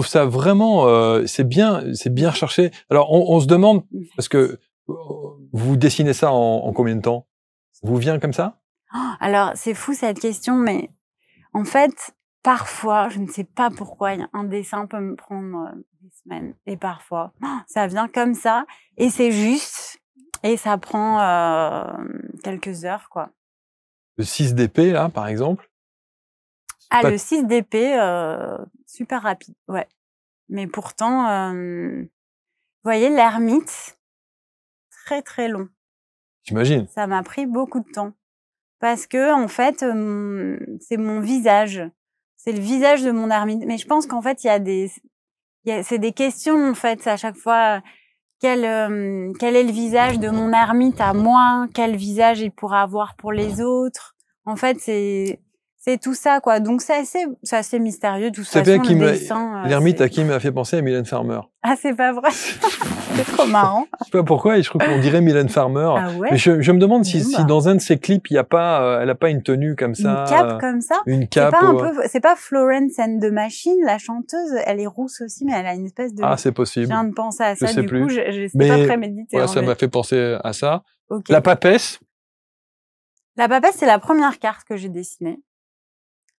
Speaker 2: ça vraiment, c'est bien recherché. Alors, on se demande, parce que vous dessinez ça en combien de temps? Vous vient comme ça?
Speaker 1: Alors, c'est fou cette question, mais en fait, parfois, je ne sais pas pourquoi, un dessin peut me prendre des semaines. Et parfois, ça vient comme ça, et c'est juste, et ça prend quelques heures, quoi.
Speaker 2: Le 6 d'épée, là, par exemple?
Speaker 1: Ah, le 6 d'épée, super rapide, ouais. Mais pourtant, vous voyez, l'ermite, très très long.
Speaker 2: J'imagine.
Speaker 1: Ça m'a pris beaucoup de temps. Parce que, en fait, c'est mon visage. C'est le visage de mon ermite. Mais je pense qu'en fait, c'est des questions, en fait, à chaque fois. Quel est le visage de mon ermite à moi? Quel visage il pourra avoir pour les autres? En fait, c'est tout ça, quoi. Donc, c'est assez mystérieux, tout ça.
Speaker 2: L'ermite à qui m'a fait penser à Mylène Farmer.
Speaker 1: Ah, c'est pas vrai? C'est trop marrant.
Speaker 2: Je sais pas pourquoi, et je trouve qu'on dirait Mylène Farmer.
Speaker 1: Ah ouais?
Speaker 2: Mais je me demande si dans un de ses clips, il y a pas, elle a pas une tenue comme ça.
Speaker 1: Une cape comme ça?
Speaker 2: Une cape.
Speaker 1: C'est pas Florence and the Machine, la chanteuse? Elle est rousse aussi, mais elle a une espèce de...
Speaker 2: Ah, c'est possible.
Speaker 1: Je viens de penser à ça,
Speaker 2: je sais
Speaker 1: du
Speaker 2: plus.
Speaker 1: coup, je sais pas préméditer.
Speaker 2: Voilà, ça m'a fait penser à ça.
Speaker 1: Okay.
Speaker 2: La papesse.
Speaker 1: La papesse, c'est la première carte que j'ai dessinée.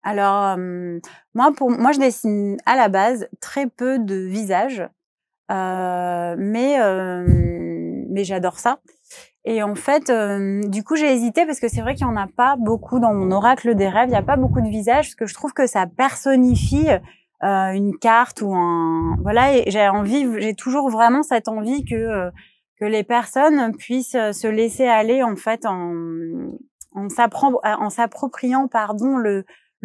Speaker 1: Alors, moi, je dessine à la base très peu de visages, mais j'adore ça. Et en fait, du coup, j'ai hésité parce que c'est vrai qu'il y en a pas beaucoup dans mon oracle des rêves. Il y a pas beaucoup de visages parce que je trouve que ça personnifie une carte ou un voilà. Et j'ai toujours vraiment cette envie que les personnes puissent se laisser aller en fait en s'appropriant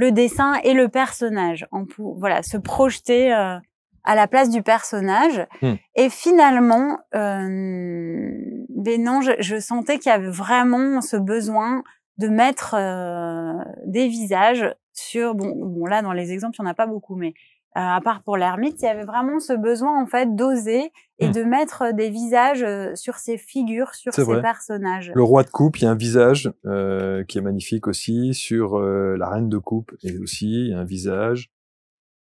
Speaker 1: le dessin et le personnage, voilà, se projeter à la place du personnage. Et finalement, non, je sentais qu'il y avait vraiment ce besoin de mettre des visages sur bon là dans les exemples il y en a pas beaucoup, mais à part pour l'ermite, il y avait vraiment ce besoin en fait d'oser et de mettre des visages sur ces figures, sur ces personnages.
Speaker 2: Le roi de coupe, il y a un visage qui est magnifique aussi. Sur la reine de coupe, et aussi il y a un visage.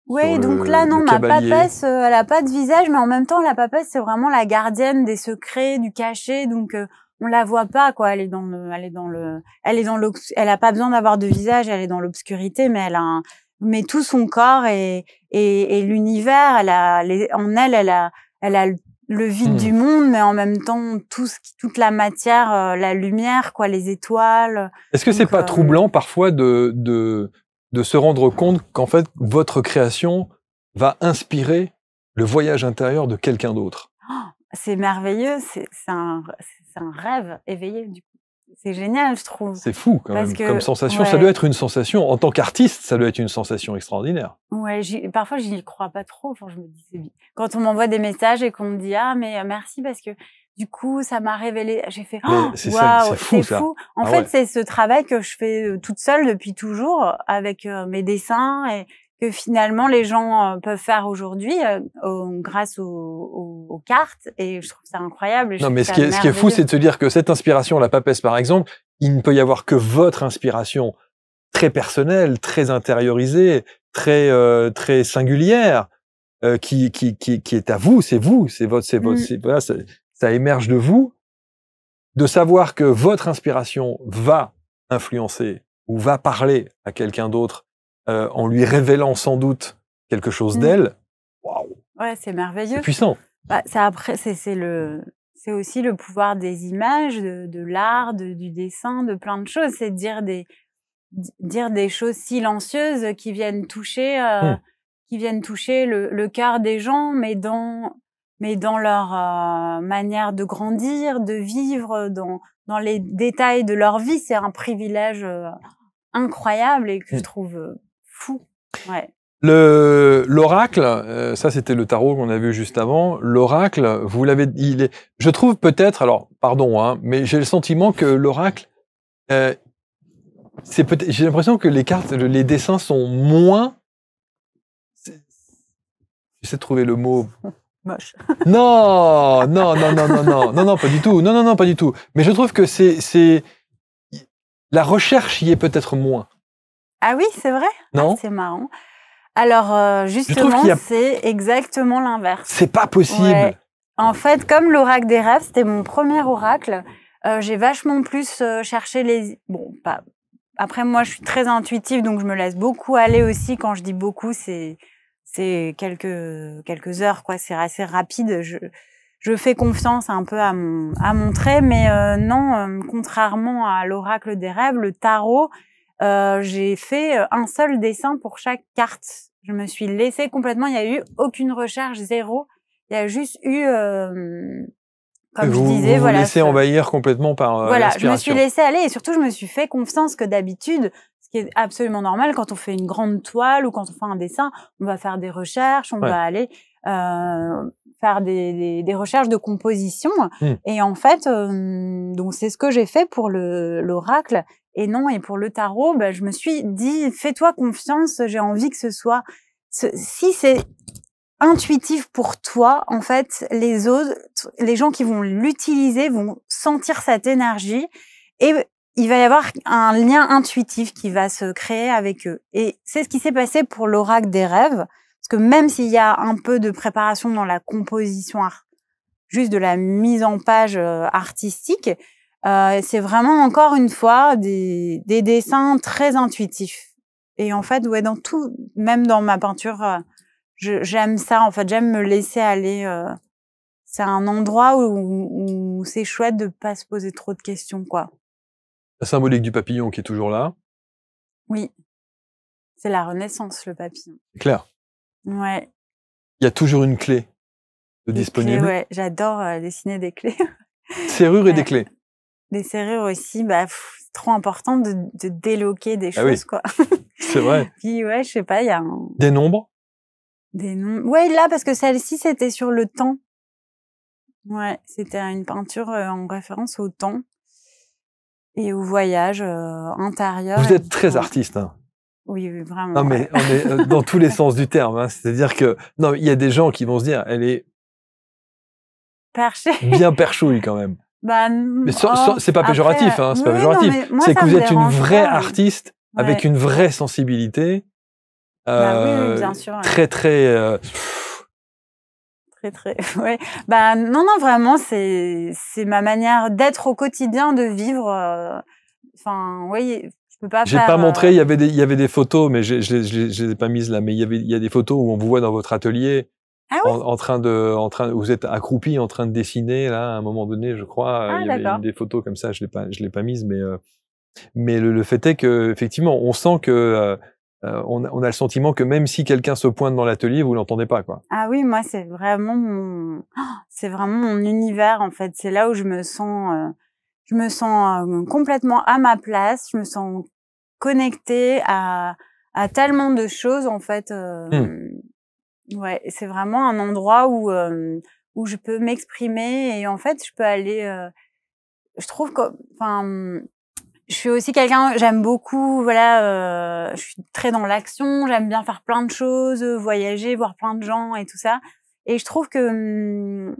Speaker 1: Oui, donc là non, ma papesse, elle a pas de visage, mais en même temps la papesse c'est vraiment la gardienne des secrets, du cachet, donc on la voit pas quoi. Elle a pas besoin d'avoir de visage, elle est dans l'obscurité, mais mais tout son corps et l'univers, elle a le vide du monde, mais en même temps toute la matière, la lumière, quoi, les étoiles.
Speaker 2: Est-ce que c'est pas troublant parfois de se rendre compte qu'en fait votre création va inspirer le voyage intérieur de quelqu'un d'autre?
Speaker 1: C'est merveilleux, c'est un rêve éveillé du coup. C'est génial, je trouve.
Speaker 2: C'est fou quand même, comme sensation. Ouais. Ça doit être une sensation. En tant qu'artiste, ça doit être une sensation extraordinaire.
Speaker 1: Ouais, parfois j'y crois pas trop. Enfin, je me dis, quand on m'envoie des messages et qu'on me dit ah mais merci parce que du coup ça m'a révélé. J'ai fait waouh, c'est fou ça. En fait, c'est ce travail que je fais toute seule depuis toujours avec mes dessins et que finalement les gens peuvent faire aujourd'hui grâce aux cartes, et je trouve ça incroyable.
Speaker 2: Non, mais ce qui est fou, c'est de se dire que cette inspiration, la papesse par exemple, il ne peut y avoir que votre inspiration très personnelle, très intériorisée, très singulière, qui est à vous, c'est voilà, ça émerge de vous, de savoir que votre inspiration va influencer ou va parler à quelqu'un d'autre. En lui révélant sans doute quelque chose d'elle. Waouh.
Speaker 1: Ouais, c'est merveilleux.
Speaker 2: C'est puissant.
Speaker 1: Bah, c'est aussi le pouvoir des images, de l'art, du dessin, de plein de choses. C'est de dire des choses silencieuses qui viennent toucher, le cœur des gens, mais dans leur manière de grandir, de vivre, dans les détails de leur vie. C'est un privilège incroyable et que je trouve fou. Ouais.
Speaker 2: L'oracle, ça c'était le tarot qu'on a vu juste avant. L'oracle, vous l'avez, je trouve peut-être, alors pardon, hein, mais j'ai le sentiment que l'oracle, j'ai l'impression que les cartes, les dessins sont moins. J'essaie de trouver le mot
Speaker 1: moche.
Speaker 2: Non, non, non, non, non, non, non, non, pas du tout. Non, non, non, pas du tout. Mais je trouve que la recherche y est peut-être moins.
Speaker 1: Ah oui, c'est vrai?
Speaker 2: Non?
Speaker 1: Ah, c'est marrant. Alors, justement, c'est exactement l'inverse.
Speaker 2: C'est pas possible.
Speaker 1: Ouais. En fait, comme l'oracle des rêves, c'était mon premier oracle, j'ai vachement plus cherché les... Bon, pas... Après, moi, je suis très intuitive, donc je me laisse beaucoup aller aussi. Quand je dis beaucoup, c'est quelques heures, quoi. C'est assez rapide. Je fais confiance un peu à mon trait, mais non, contrairement à l'oracle des rêves, le tarot, j'ai fait un seul dessin pour chaque carte. Je me suis laissée complètement. Il y a eu aucune recherche, zéro. Il y a juste eu, comme je disais,
Speaker 2: vous laissez envahir complètement par
Speaker 1: voilà,
Speaker 2: l'inspiration.
Speaker 1: je me suis laissée aller et surtout je me suis fait confiance que d'habitude, ce qui est absolument normal quand on fait une grande toile ou quand on fait un dessin, on va faire des recherches, on va aller faire des recherches de composition. Et en fait, donc c'est ce que j'ai fait pour l'oracle. Et non, et pour le tarot, bah, je me suis dit, fais-toi confiance, j'ai envie que ce soit... Si c'est intuitif pour toi, en fait, les autres, les gens qui vont l'utiliser vont sentir cette énergie et il va y avoir un lien intuitif qui va se créer avec eux. Et c'est ce qui s'est passé pour l'oracle des rêves, parce que même s'il y a un peu de préparation dans la composition, juste de la mise en page artistique, c'est vraiment encore une fois des dessins très intuitifs. Et en fait, ouais, dans tout, même dans ma peinture, j'aime ça. En fait, j'aime me laisser aller. C'est un endroit où c'est chouette de pas se poser trop de questions, quoi.
Speaker 2: La symbolique du papillon qui est toujours là.
Speaker 1: Oui, c'est la Renaissance, le papillon.
Speaker 2: C'est clair.
Speaker 1: Ouais.
Speaker 2: Il y a toujours une clé de disponible.
Speaker 1: Clés, ouais, j'adore dessiner des clés.
Speaker 2: Serrures et des clés.
Speaker 1: Des serrures aussi, bah, c'est trop important de déloquer des choses, quoi.
Speaker 2: C'est vrai.
Speaker 1: Puis ouais, je sais pas, il y a
Speaker 2: des nombres.
Speaker 1: Des nombres. Ouais, là, parce que celle-ci, c'était sur le temps. Ouais, c'était une peinture en référence au temps et au voyage intérieur.
Speaker 2: Vous êtes très artiste, hein.
Speaker 1: Oui, oui, vraiment.
Speaker 2: Non, mais on est dans tous les sens du terme, hein. C'est-à-dire que, non, il y a des gens qui vont se dire, elle est
Speaker 1: perchée.
Speaker 2: Bien perchouille, quand même.
Speaker 1: Bah,
Speaker 2: mais c'est pas péjoratif, hein. C'est pas péjoratif. C'est que vous êtes une vraie artiste avec une vraie sensibilité.
Speaker 1: Oui, bien sûr.
Speaker 2: Très, très,
Speaker 1: très, ouais. Bah, non, vraiment, c'est ma manière d'être au quotidien, de vivre. Enfin, oui, je peux pas
Speaker 2: faire. J'ai pas montré, il y avait des photos, mais je les ai pas mises là, mais il y a des photos où on vous voit dans votre atelier.
Speaker 1: Ah oui?
Speaker 2: en train vous êtes accroupi en train de dessiner, là, à un moment donné, je crois. Il y avait des photos comme ça, je l'ai pas mise, mais le fait est que, effectivement, on sent que, on a le sentiment que même si quelqu'un se pointe dans l'atelier, vous l'entendez pas, quoi.
Speaker 1: Ah oui, moi, c'est vraiment mon univers, en fait. C'est là où je me sens complètement à ma place. Je me sens connectée à tellement de choses, en fait. Ouais, c'est vraiment un endroit où je peux m'exprimer et en fait, je peux aller. Je trouve que, enfin, je suis aussi quelqu'un, j'aime beaucoup, voilà, je suis très dans l'action, j'aime bien faire plein de choses, voyager, voir plein de gens et tout ça. Et je trouve que,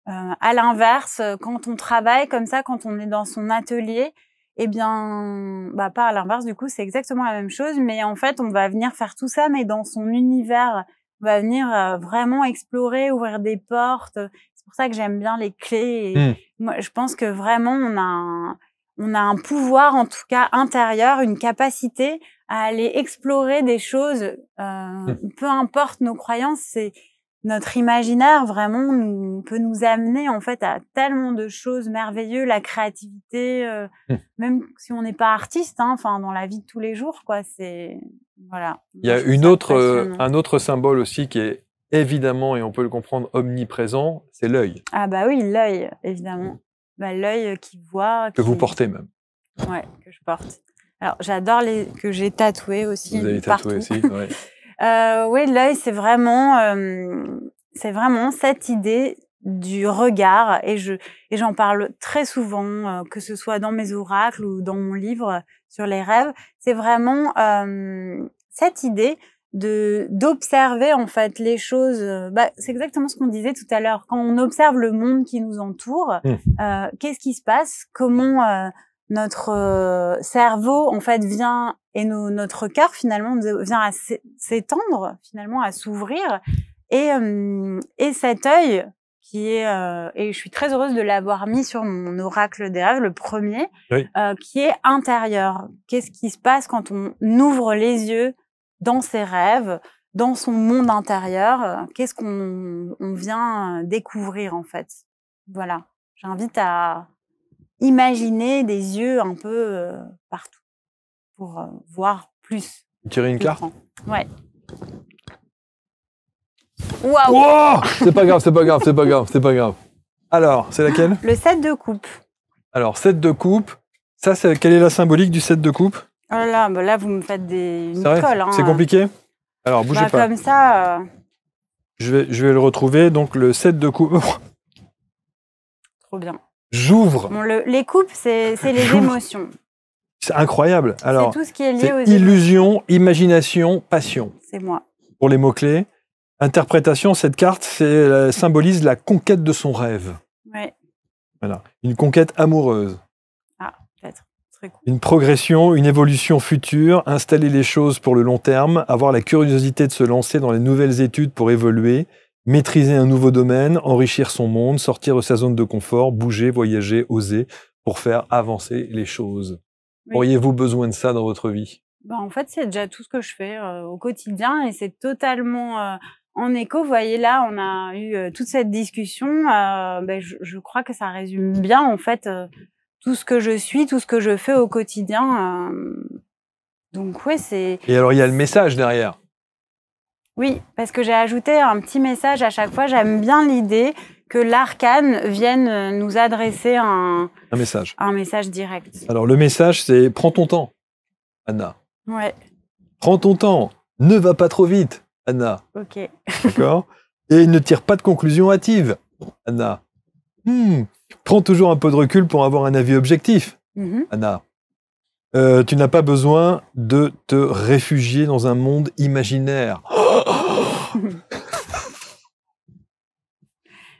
Speaker 1: à l'inverse, quand on travaille comme ça, quand on est dans son atelier, eh bien, bah, pas à l'inverse, du coup, c'est exactement la même chose, mais en fait, on va venir faire tout ça, mais dans son univers, on va venir vraiment explorer, ouvrir des portes. C'est pour ça que j'aime bien les clés. Et moi, je pense que vraiment, on a un pouvoir, en tout cas intérieur, une capacité à aller explorer des choses, peu importe nos croyances, c'est notre imaginaire vraiment peut nous amener en fait à tellement de choses merveilleuses, la créativité, même si on n'est pas artiste, hein, enfin dans la vie de tous les jours, quoi. C'est voilà.
Speaker 2: Il y a un autre symbole aussi qui est évidemment, et on peut le comprendre, omniprésent, c'est l'œil.
Speaker 1: Ah bah oui, l'œil, évidemment. Bah, l'œil qui voit.
Speaker 2: Que vous portez même.
Speaker 1: Ouais, que je porte. Alors j'adore que j'ai tatoué aussi.
Speaker 2: Vous avez tatoué aussi, ouais.
Speaker 1: Oui, l'œil, c'est vraiment cette idée du regard et j'en parle très souvent, que ce soit dans mes oracles ou dans mon livre sur les rêves. C'est vraiment cette idée d'observer en fait les choses. C'est exactement ce qu'on disait tout à l'heure. Quand on observe le monde qui nous entoure, qu'est-ce qui se passe? Comment notre cerveau en fait vient et notre cœur finalement vient à s'étendre, finalement à s'ouvrir, et cet œil qui est et je suis très heureuse de l'avoir mis sur mon oracle des rêves, le premier,
Speaker 2: oui.
Speaker 1: Qui est intérieur. Qu'est-ce qui se passe quand on ouvre les yeux dans ses rêves, dans son monde intérieur? Qu'est-ce qu'on vient découvrir en fait? Voilà, j'invite à imaginer des yeux un peu partout pour voir plus.
Speaker 2: Tirer une carte?
Speaker 1: Ouais. Waouh!
Speaker 2: Wow, c'est pas grave, c'est pas grave, c'est pas grave, c'est pas grave. Alors, c'est laquelle?
Speaker 1: Le 7 de coupe.
Speaker 2: Alors, 7 de coupe. Ça, quelle est la symbolique du 7 de coupe?
Speaker 1: Oh là, là, vous me faites une colle. Hein.
Speaker 2: C'est compliqué? Alors, bougez pas.
Speaker 1: Comme ça...
Speaker 2: Je vais le retrouver. Donc, le 7 de coupe.
Speaker 1: Trop bien.
Speaker 2: J'ouvre.
Speaker 1: Bon, les coupes, c'est les émotions.
Speaker 2: C'est incroyable. Alors,
Speaker 1: c'est tout ce qui est lié aux émotions.
Speaker 2: Illusion, imagination, passion.
Speaker 1: C'est moi.
Speaker 2: Pour les mots-clés. Interprétation, cette carte symbolise la conquête de son rêve.
Speaker 1: Oui.
Speaker 2: Voilà. Une conquête amoureuse.
Speaker 1: Ah, peut-être. Très cool.
Speaker 2: Une progression, une évolution future, installer les choses pour le long terme, avoir la curiosité de se lancer dans les nouvelles études pour évoluer, maîtriser un nouveau domaine, enrichir son monde, sortir de sa zone de confort, bouger, voyager, oser, pour faire avancer les choses. Oui. Auriez-vous besoin de ça dans votre vie?
Speaker 1: En fait, c'est déjà tout ce que je fais au quotidien, et c'est totalement en écho. Vous voyez, là, on a eu toute cette discussion. Je crois que ça résume bien, en fait, tout ce que je suis, tout ce que je fais au quotidien. Donc, ouais, c'est...
Speaker 2: Et alors, il y a le message derrière.
Speaker 1: Oui, parce que j'ai ajouté un petit message à chaque fois. J'aime bien l'idée que l'arcane vienne nous adresser un message direct.
Speaker 2: Alors, le message, c'est « Prends ton temps, Anna ».
Speaker 1: Ouais.
Speaker 2: Prends ton temps. Ne va pas trop vite, Anna.
Speaker 1: Ok.
Speaker 2: D'accord? Et ne tire pas de conclusion hâtive, Anna. Prends toujours un peu de recul pour avoir un avis objectif, Anna. Tu n'as pas besoin de te réfugier dans un monde imaginaire.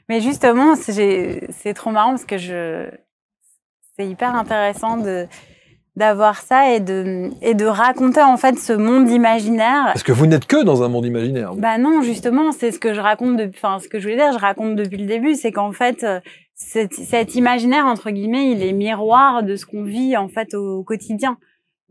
Speaker 1: Mais justement, c'est trop marrant parce que c'est hyper intéressant d'avoir ça et de raconter en fait ce monde imaginaire.
Speaker 2: Parce que vous n'êtes que dans un monde imaginaire. Vous.
Speaker 1: Bah non, justement, c'est ce que je raconte ce que je voulais dire, je raconte depuis le début, c'est qu'en fait cet imaginaire entre guillemets, il est miroir de ce qu'on vit en fait au quotidien.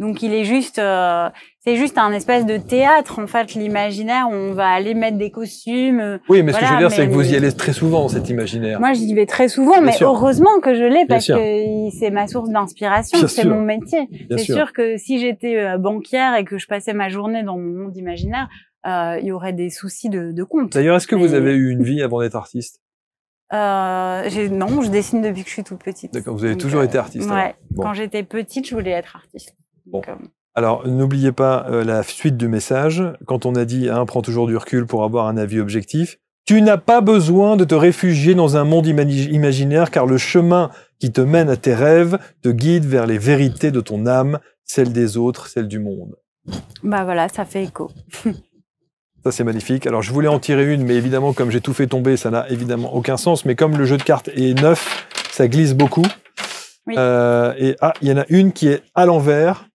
Speaker 1: Donc il est juste c'est juste un espèce de théâtre en fait, l'imaginaire, où on va aller mettre des costumes.
Speaker 2: Oui, mais ce que je veux dire, c'est que vous y allez très souvent, cet imaginaire.
Speaker 1: Moi, j'y vais très souvent, mais heureusement que je l'ai, parce que c'est ma source d'inspiration, c'est mon métier. C'est sûr que si j'étais banquière et que je passais ma journée dans mon monde imaginaire, il y aurait des soucis de compte.
Speaker 2: D'ailleurs, est-ce que vous avez eu une vie avant d'être artiste?
Speaker 1: Non, je dessine depuis que je suis toute petite.
Speaker 2: D'accord, vous avez toujours été artiste.
Speaker 1: Ouais, quand j'étais petite, je voulais être artiste.
Speaker 2: Bon. Alors, n'oubliez pas la suite du message. Quand on a dit « prends toujours du recul pour avoir un avis objectif », tu n'as pas besoin de te réfugier dans un monde imaginaire, car le chemin qui te mène à tes rêves te guide vers les vérités de ton âme, celles des autres, celles du monde.
Speaker 1: Bah voilà, ça fait écho.
Speaker 2: Ça, c'est magnifique. Alors, je voulais en tirer une, mais évidemment, comme j'ai tout fait tomber, ça n'a évidemment aucun sens. Mais comme le jeu de cartes est neuf, ça glisse beaucoup. Oui. Il y en a une qui est à l'envers.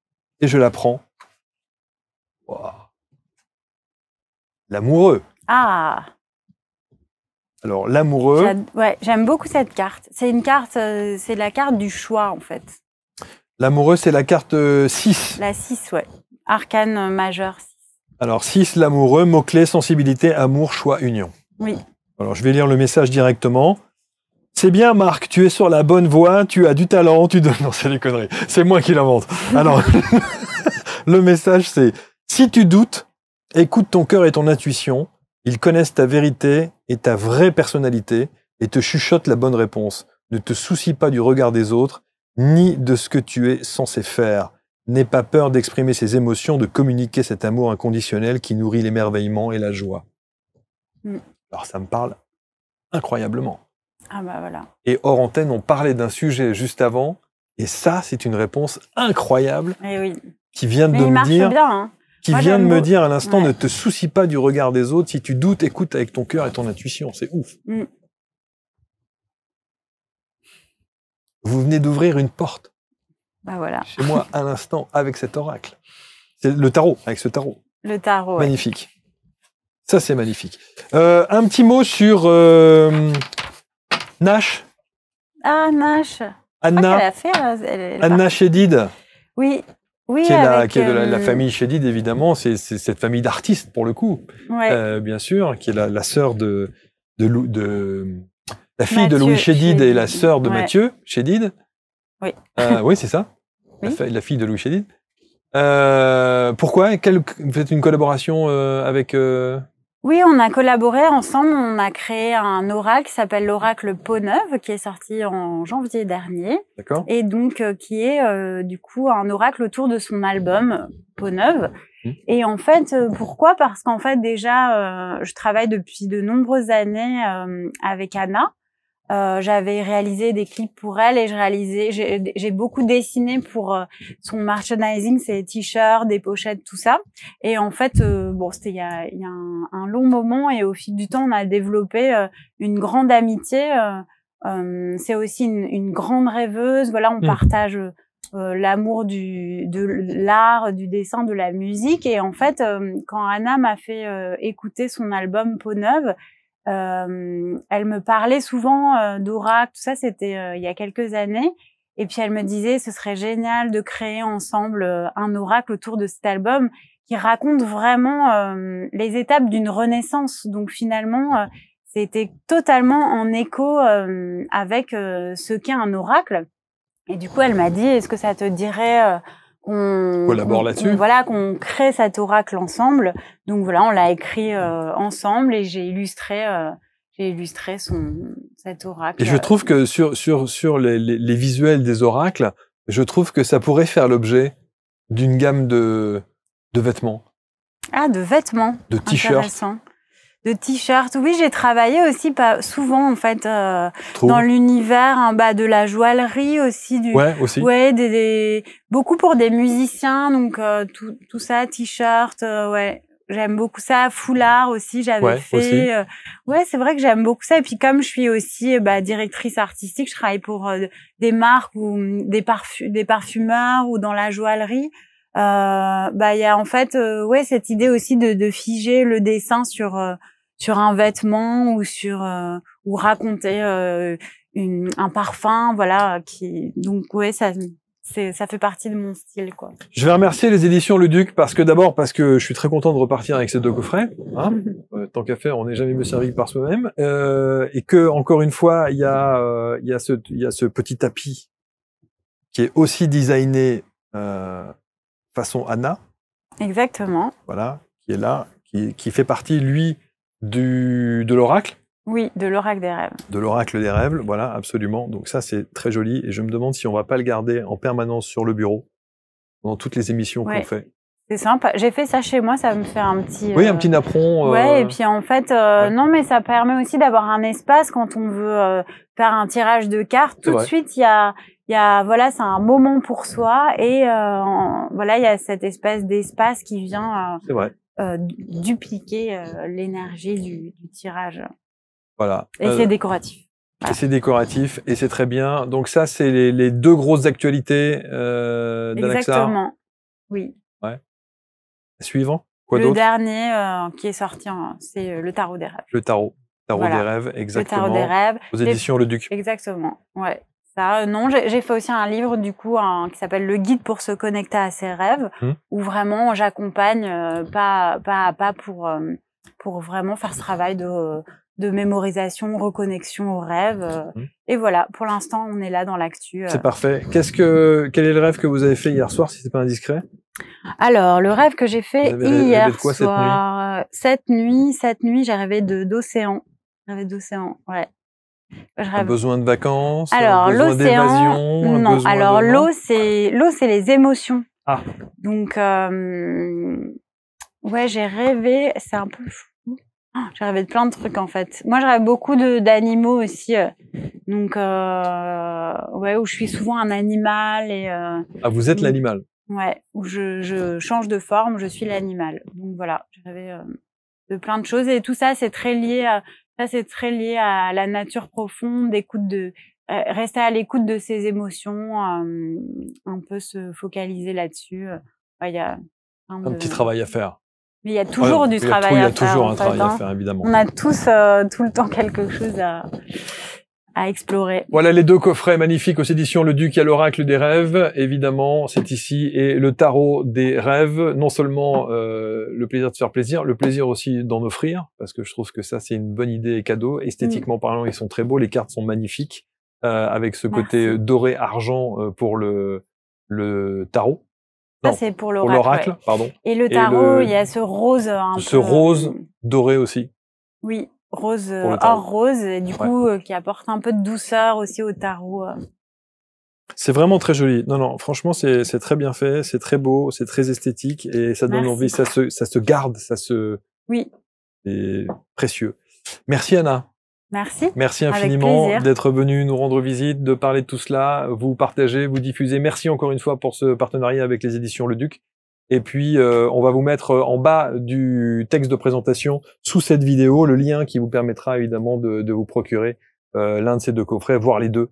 Speaker 2: Et je la prends. Wow. L'amoureux.
Speaker 1: Ah.
Speaker 2: Alors, l'amoureux.
Speaker 1: Ouais, j'aime beaucoup cette carte. C'est une carte, c'est la carte du choix, en fait.
Speaker 2: L'amoureux, c'est la carte 6.
Speaker 1: La 6, ouais. Arcane majeur 6.
Speaker 2: Alors, 6, l'amoureux, mot-clé, sensibilité, amour, choix, union.
Speaker 1: Oui.
Speaker 2: Alors, je vais lire le message directement. C'est bien, Marc, tu es sur la bonne voie, tu as du talent, tu donnes... Non, c'est des conneries. C'est moi qui l'invente. Alors, le message, c'est « Si tu doutes, écoute ton cœur et ton intuition. Ils connaissent ta vérité et ta vraie personnalité et te chuchotent la bonne réponse. Ne te soucie pas du regard des autres, ni de ce que tu es censé faire. N'aie pas peur d'exprimer ses émotions, de communiquer cet amour inconditionnel qui nourrit l'émerveillement et la joie. » Alors, ça me parle incroyablement.
Speaker 1: Ah bah voilà.
Speaker 2: Et hors antenne, on parlait d'un sujet juste avant, et ça, c'est une réponse incroyable
Speaker 1: oui.
Speaker 2: qui vient de me dire...
Speaker 1: Mais il marche bien, hein.
Speaker 2: qui
Speaker 1: Moi,
Speaker 2: vient de
Speaker 1: j'aime
Speaker 2: me dire à l'instant,
Speaker 1: ouais.
Speaker 2: ne te soucie pas du regard des autres. Si tu doutes, écoute avec ton cœur et ton intuition. C'est ouf.
Speaker 1: Mm.
Speaker 2: Vous venez d'ouvrir une porte
Speaker 1: Bah voilà,
Speaker 2: chez moi à l'instant avec cet oracle. C'est le tarot, avec ce tarot.
Speaker 1: le tarot. Ouais.
Speaker 2: Magnifique. Ça, c'est magnifique. Un petit mot sur Nash.
Speaker 1: Ah, Nash.
Speaker 2: Anna.
Speaker 1: Elle a fait. Elle
Speaker 2: Anna Chédid,
Speaker 1: Oui, oui.
Speaker 2: qui est,
Speaker 1: avec,
Speaker 2: qui est de la famille Chédid, évidemment. C'est cette famille d'artistes, pour le coup.
Speaker 1: Ouais.
Speaker 2: Bien sûr, qui est la sœur la fille de
Speaker 1: Mathieu
Speaker 2: Louis Chédid et la
Speaker 1: Chédid.
Speaker 2: sœur de
Speaker 1: Ouais.
Speaker 2: Mathieu Chédid.
Speaker 1: Oui.
Speaker 2: Oui, c'est ça.
Speaker 1: Oui.
Speaker 2: La fille de Louis Chédid. Pourquoi vous faites une collaboration avec...
Speaker 1: Oui, on a collaboré ensemble. On a créé un oracle qui s'appelle l'oracle Peau-Neuve, qui est sorti en janvier dernier.
Speaker 2: D'accord.
Speaker 1: Et donc, qui est du coup un oracle autour de son album Peau-Neuve. Et en fait, pourquoi? Parce qu'en fait, déjà, je travaille depuis de nombreuses années avec Anna. J'avais réalisé des clips pour elle et j'ai beaucoup dessiné pour son merchandising, ses t-shirts, des pochettes, tout ça. Et en fait, bon, c'était il y a un long moment et au fil du temps, on a développé une grande amitié. C'est aussi une grande rêveuse. Voilà, on partage l'amour de l'art, du dessin, de la musique. Et en fait, quand Anna m'a fait écouter son album Peau-Neuve, elle me parlait souvent d'oracle, tout ça, c'était il y a quelques années. Et puis elle me disait, ce serait génial de créer ensemble un oracle autour de cet album qui raconte vraiment les étapes d'une renaissance. Donc finalement, c'était totalement en écho avec ce qu'est un oracle. Et du coup, elle m'a dit, est-ce que ça te dirait qu'on
Speaker 2: collabore là-dessus?
Speaker 1: Voilà, qu'on crée cet oracle ensemble. Donc voilà, on l'a écrit ensemble et j'ai illustré cet oracle.
Speaker 2: Et je trouve que sur les visuels des oracles, je trouve que ça pourrait faire l'objet d'une gamme de vêtements.
Speaker 1: Ah, de vêtements.
Speaker 2: De t-shirts.
Speaker 1: De t-shirts. Oui, j'ai travaillé aussi pas souvent en fait dans l'univers de la joaillerie aussi
Speaker 2: ouais, aussi.
Speaker 1: Ouais, beaucoup pour des musiciens, donc tout ça, t-shirt, ouais. J'aime beaucoup ça, foulard aussi, j'avais fait. Ouais, c'est vrai que j'aime beaucoup ça. Et puis comme je suis aussi directrice artistique, je travaille pour des marques ou des parfumeurs ou dans la joaillerie. Il y a en fait ouais cette idée aussi de figer le dessin sur un vêtement ou raconter un parfum, voilà, donc ouais, ça fait partie de mon style, quoi.
Speaker 2: Je vais remercier les éditions Le Duc parce que je suis très content de repartir avec ces 2 coffrets. Hein. Tant qu'à faire, on n'est jamais mieux servi que par soi-même. Et que encore une fois, il y a ce petit tapis qui est aussi designé façon Anna.
Speaker 1: Exactement.
Speaker 2: Voilà, qui est là, qui fait partie lui de l'oracle.
Speaker 1: Oui, de l'oracle des rêves.
Speaker 2: De l'oracle des rêves, voilà, absolument. Donc ça, c'est très joli. Et je me demande si on va pas le garder en permanence sur le bureau dans toutes les émissions qu'on fait.
Speaker 1: C'est sympa. J'ai fait ça chez moi, ça me fait un petit...
Speaker 2: Oui, un petit napperon.
Speaker 1: Ouais, et puis en fait, non, mais ça permet aussi d'avoir un espace quand on veut faire un tirage de cartes. Tout de suite, il y a voilà, c'est un moment pour soi et voilà, il y a cette espèce d'espace qui vient dupliquer l'énergie du tirage.
Speaker 2: Voilà.
Speaker 1: Et c'est décoratif.
Speaker 2: Voilà. Et c'est décoratif et c'est très bien. Donc ça, c'est les 2 grosses actualités d'Alaxar.
Speaker 1: Exactement. Oui.
Speaker 2: Ouais. Suivant. Quoi
Speaker 1: d'autre ?
Speaker 2: Le
Speaker 1: dernier qui est sorti, c'est le tarot des rêves.
Speaker 2: Le tarot des rêves, exactement.
Speaker 1: Le tarot des rêves.
Speaker 2: Aux éditions Le Duc.
Speaker 1: Exactement. Ouais. Ça, non, j'ai fait aussi un livre du coup qui s'appelle Le guide pour se connecter à ses rêves, où vraiment j'accompagne pas à pas pour vraiment faire ce travail de mémorisation, reconnexion aux rêves. Et voilà, pour l'instant, on est là dans l'actu.
Speaker 2: C'est parfait. Quel est le rêve que vous avez fait hier soir, si c'est pas indiscrêt?
Speaker 1: Alors, le rêve que j'ai fait hier soir, cette nuit, j'ai rêvé d'océan. J'ai rêvé d'océan, ouais.
Speaker 2: Un besoin de vacances,
Speaker 1: alors,
Speaker 2: un besoin d'évasion,
Speaker 1: non, alors l'eau, c'est les émotions.
Speaker 2: Ah.
Speaker 1: Donc, ouais, j'ai rêvé, c'est un peu fou. J'ai rêvé de plein de trucs en fait. Moi, je rêve beaucoup d'animaux aussi. Donc, ouais, où je suis souvent un animal et.
Speaker 2: Ah, vous êtes l'animal.
Speaker 1: Ouais, où je change de forme, je suis l'animal. Donc voilà, j'ai rêvé de plein de choses et tout ça, c'est très lié à la nature profonde, rester à l'écoute de ses émotions, un peu se focaliser là-dessus. Il y a
Speaker 2: un petit travail à faire.
Speaker 1: Mais il y a toujours du travail à faire.
Speaker 2: Il y a toujours un travail à faire, évidemment.
Speaker 1: On a tous tout le temps quelque chose à explorer.
Speaker 2: Voilà les 2 coffrets magnifiques aux éditions Le Duc et l'Oracle des rêves. Évidemment, c'est ici. Et le tarot des rêves, non seulement le plaisir de se faire plaisir, le plaisir aussi d'en offrir, parce que je trouve que ça, c'est une bonne idée et cadeau. Esthétiquement parlant, ils sont très beaux. Les cartes sont magnifiques, avec ce côté doré-argent pour le tarot.
Speaker 1: Ça, c'est pour l'oracle,
Speaker 2: pardon.
Speaker 1: Et le tarot, il y a ce rose
Speaker 2: rose doré aussi.
Speaker 1: Oui. Rose, or rose, et du coup, qui apporte un peu de douceur aussi au tarot.
Speaker 2: C'est vraiment très joli. Non, franchement, c'est très bien fait, c'est très beau, c'est très esthétique, et ça donne envie, ça se garde,
Speaker 1: Oui.
Speaker 2: C'est précieux. Merci Anna.
Speaker 1: Merci.
Speaker 2: Merci infiniment d'être venue nous rendre visite, de parler de tout cela, vous partagez, vous diffusez. Merci encore une fois pour ce partenariat avec les éditions Le Duc. Et puis, on va vous mettre en bas du texte de présentation, sous cette vidéo, le lien qui vous permettra évidemment de vous procurer l'un de ces 2 coffrets, voire les 2,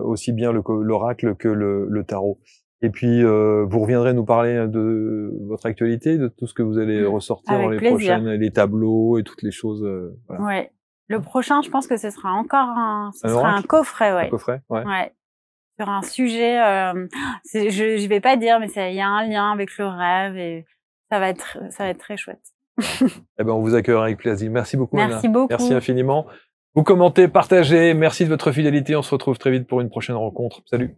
Speaker 2: aussi bien l'oracle que le tarot. Et puis, vous reviendrez nous parler de votre actualité, de tout ce que vous allez ressortir dans les prochaines, les tableaux et toutes les choses. Voilà.
Speaker 1: Ouais. Le prochain, je pense que ce sera encore un coffret, ouais.
Speaker 2: Un coffret, ouais.
Speaker 1: Sur un sujet, je vais pas dire, mais il y a un lien avec le rêve et ça va être très chouette.
Speaker 2: Eh ben, on vous accueillera avec plaisir. Merci beaucoup, Anna.
Speaker 1: Merci beaucoup.
Speaker 2: Merci infiniment. Vous commentez, partagez. Merci de votre fidélité. On se retrouve très vite pour une prochaine rencontre. Salut.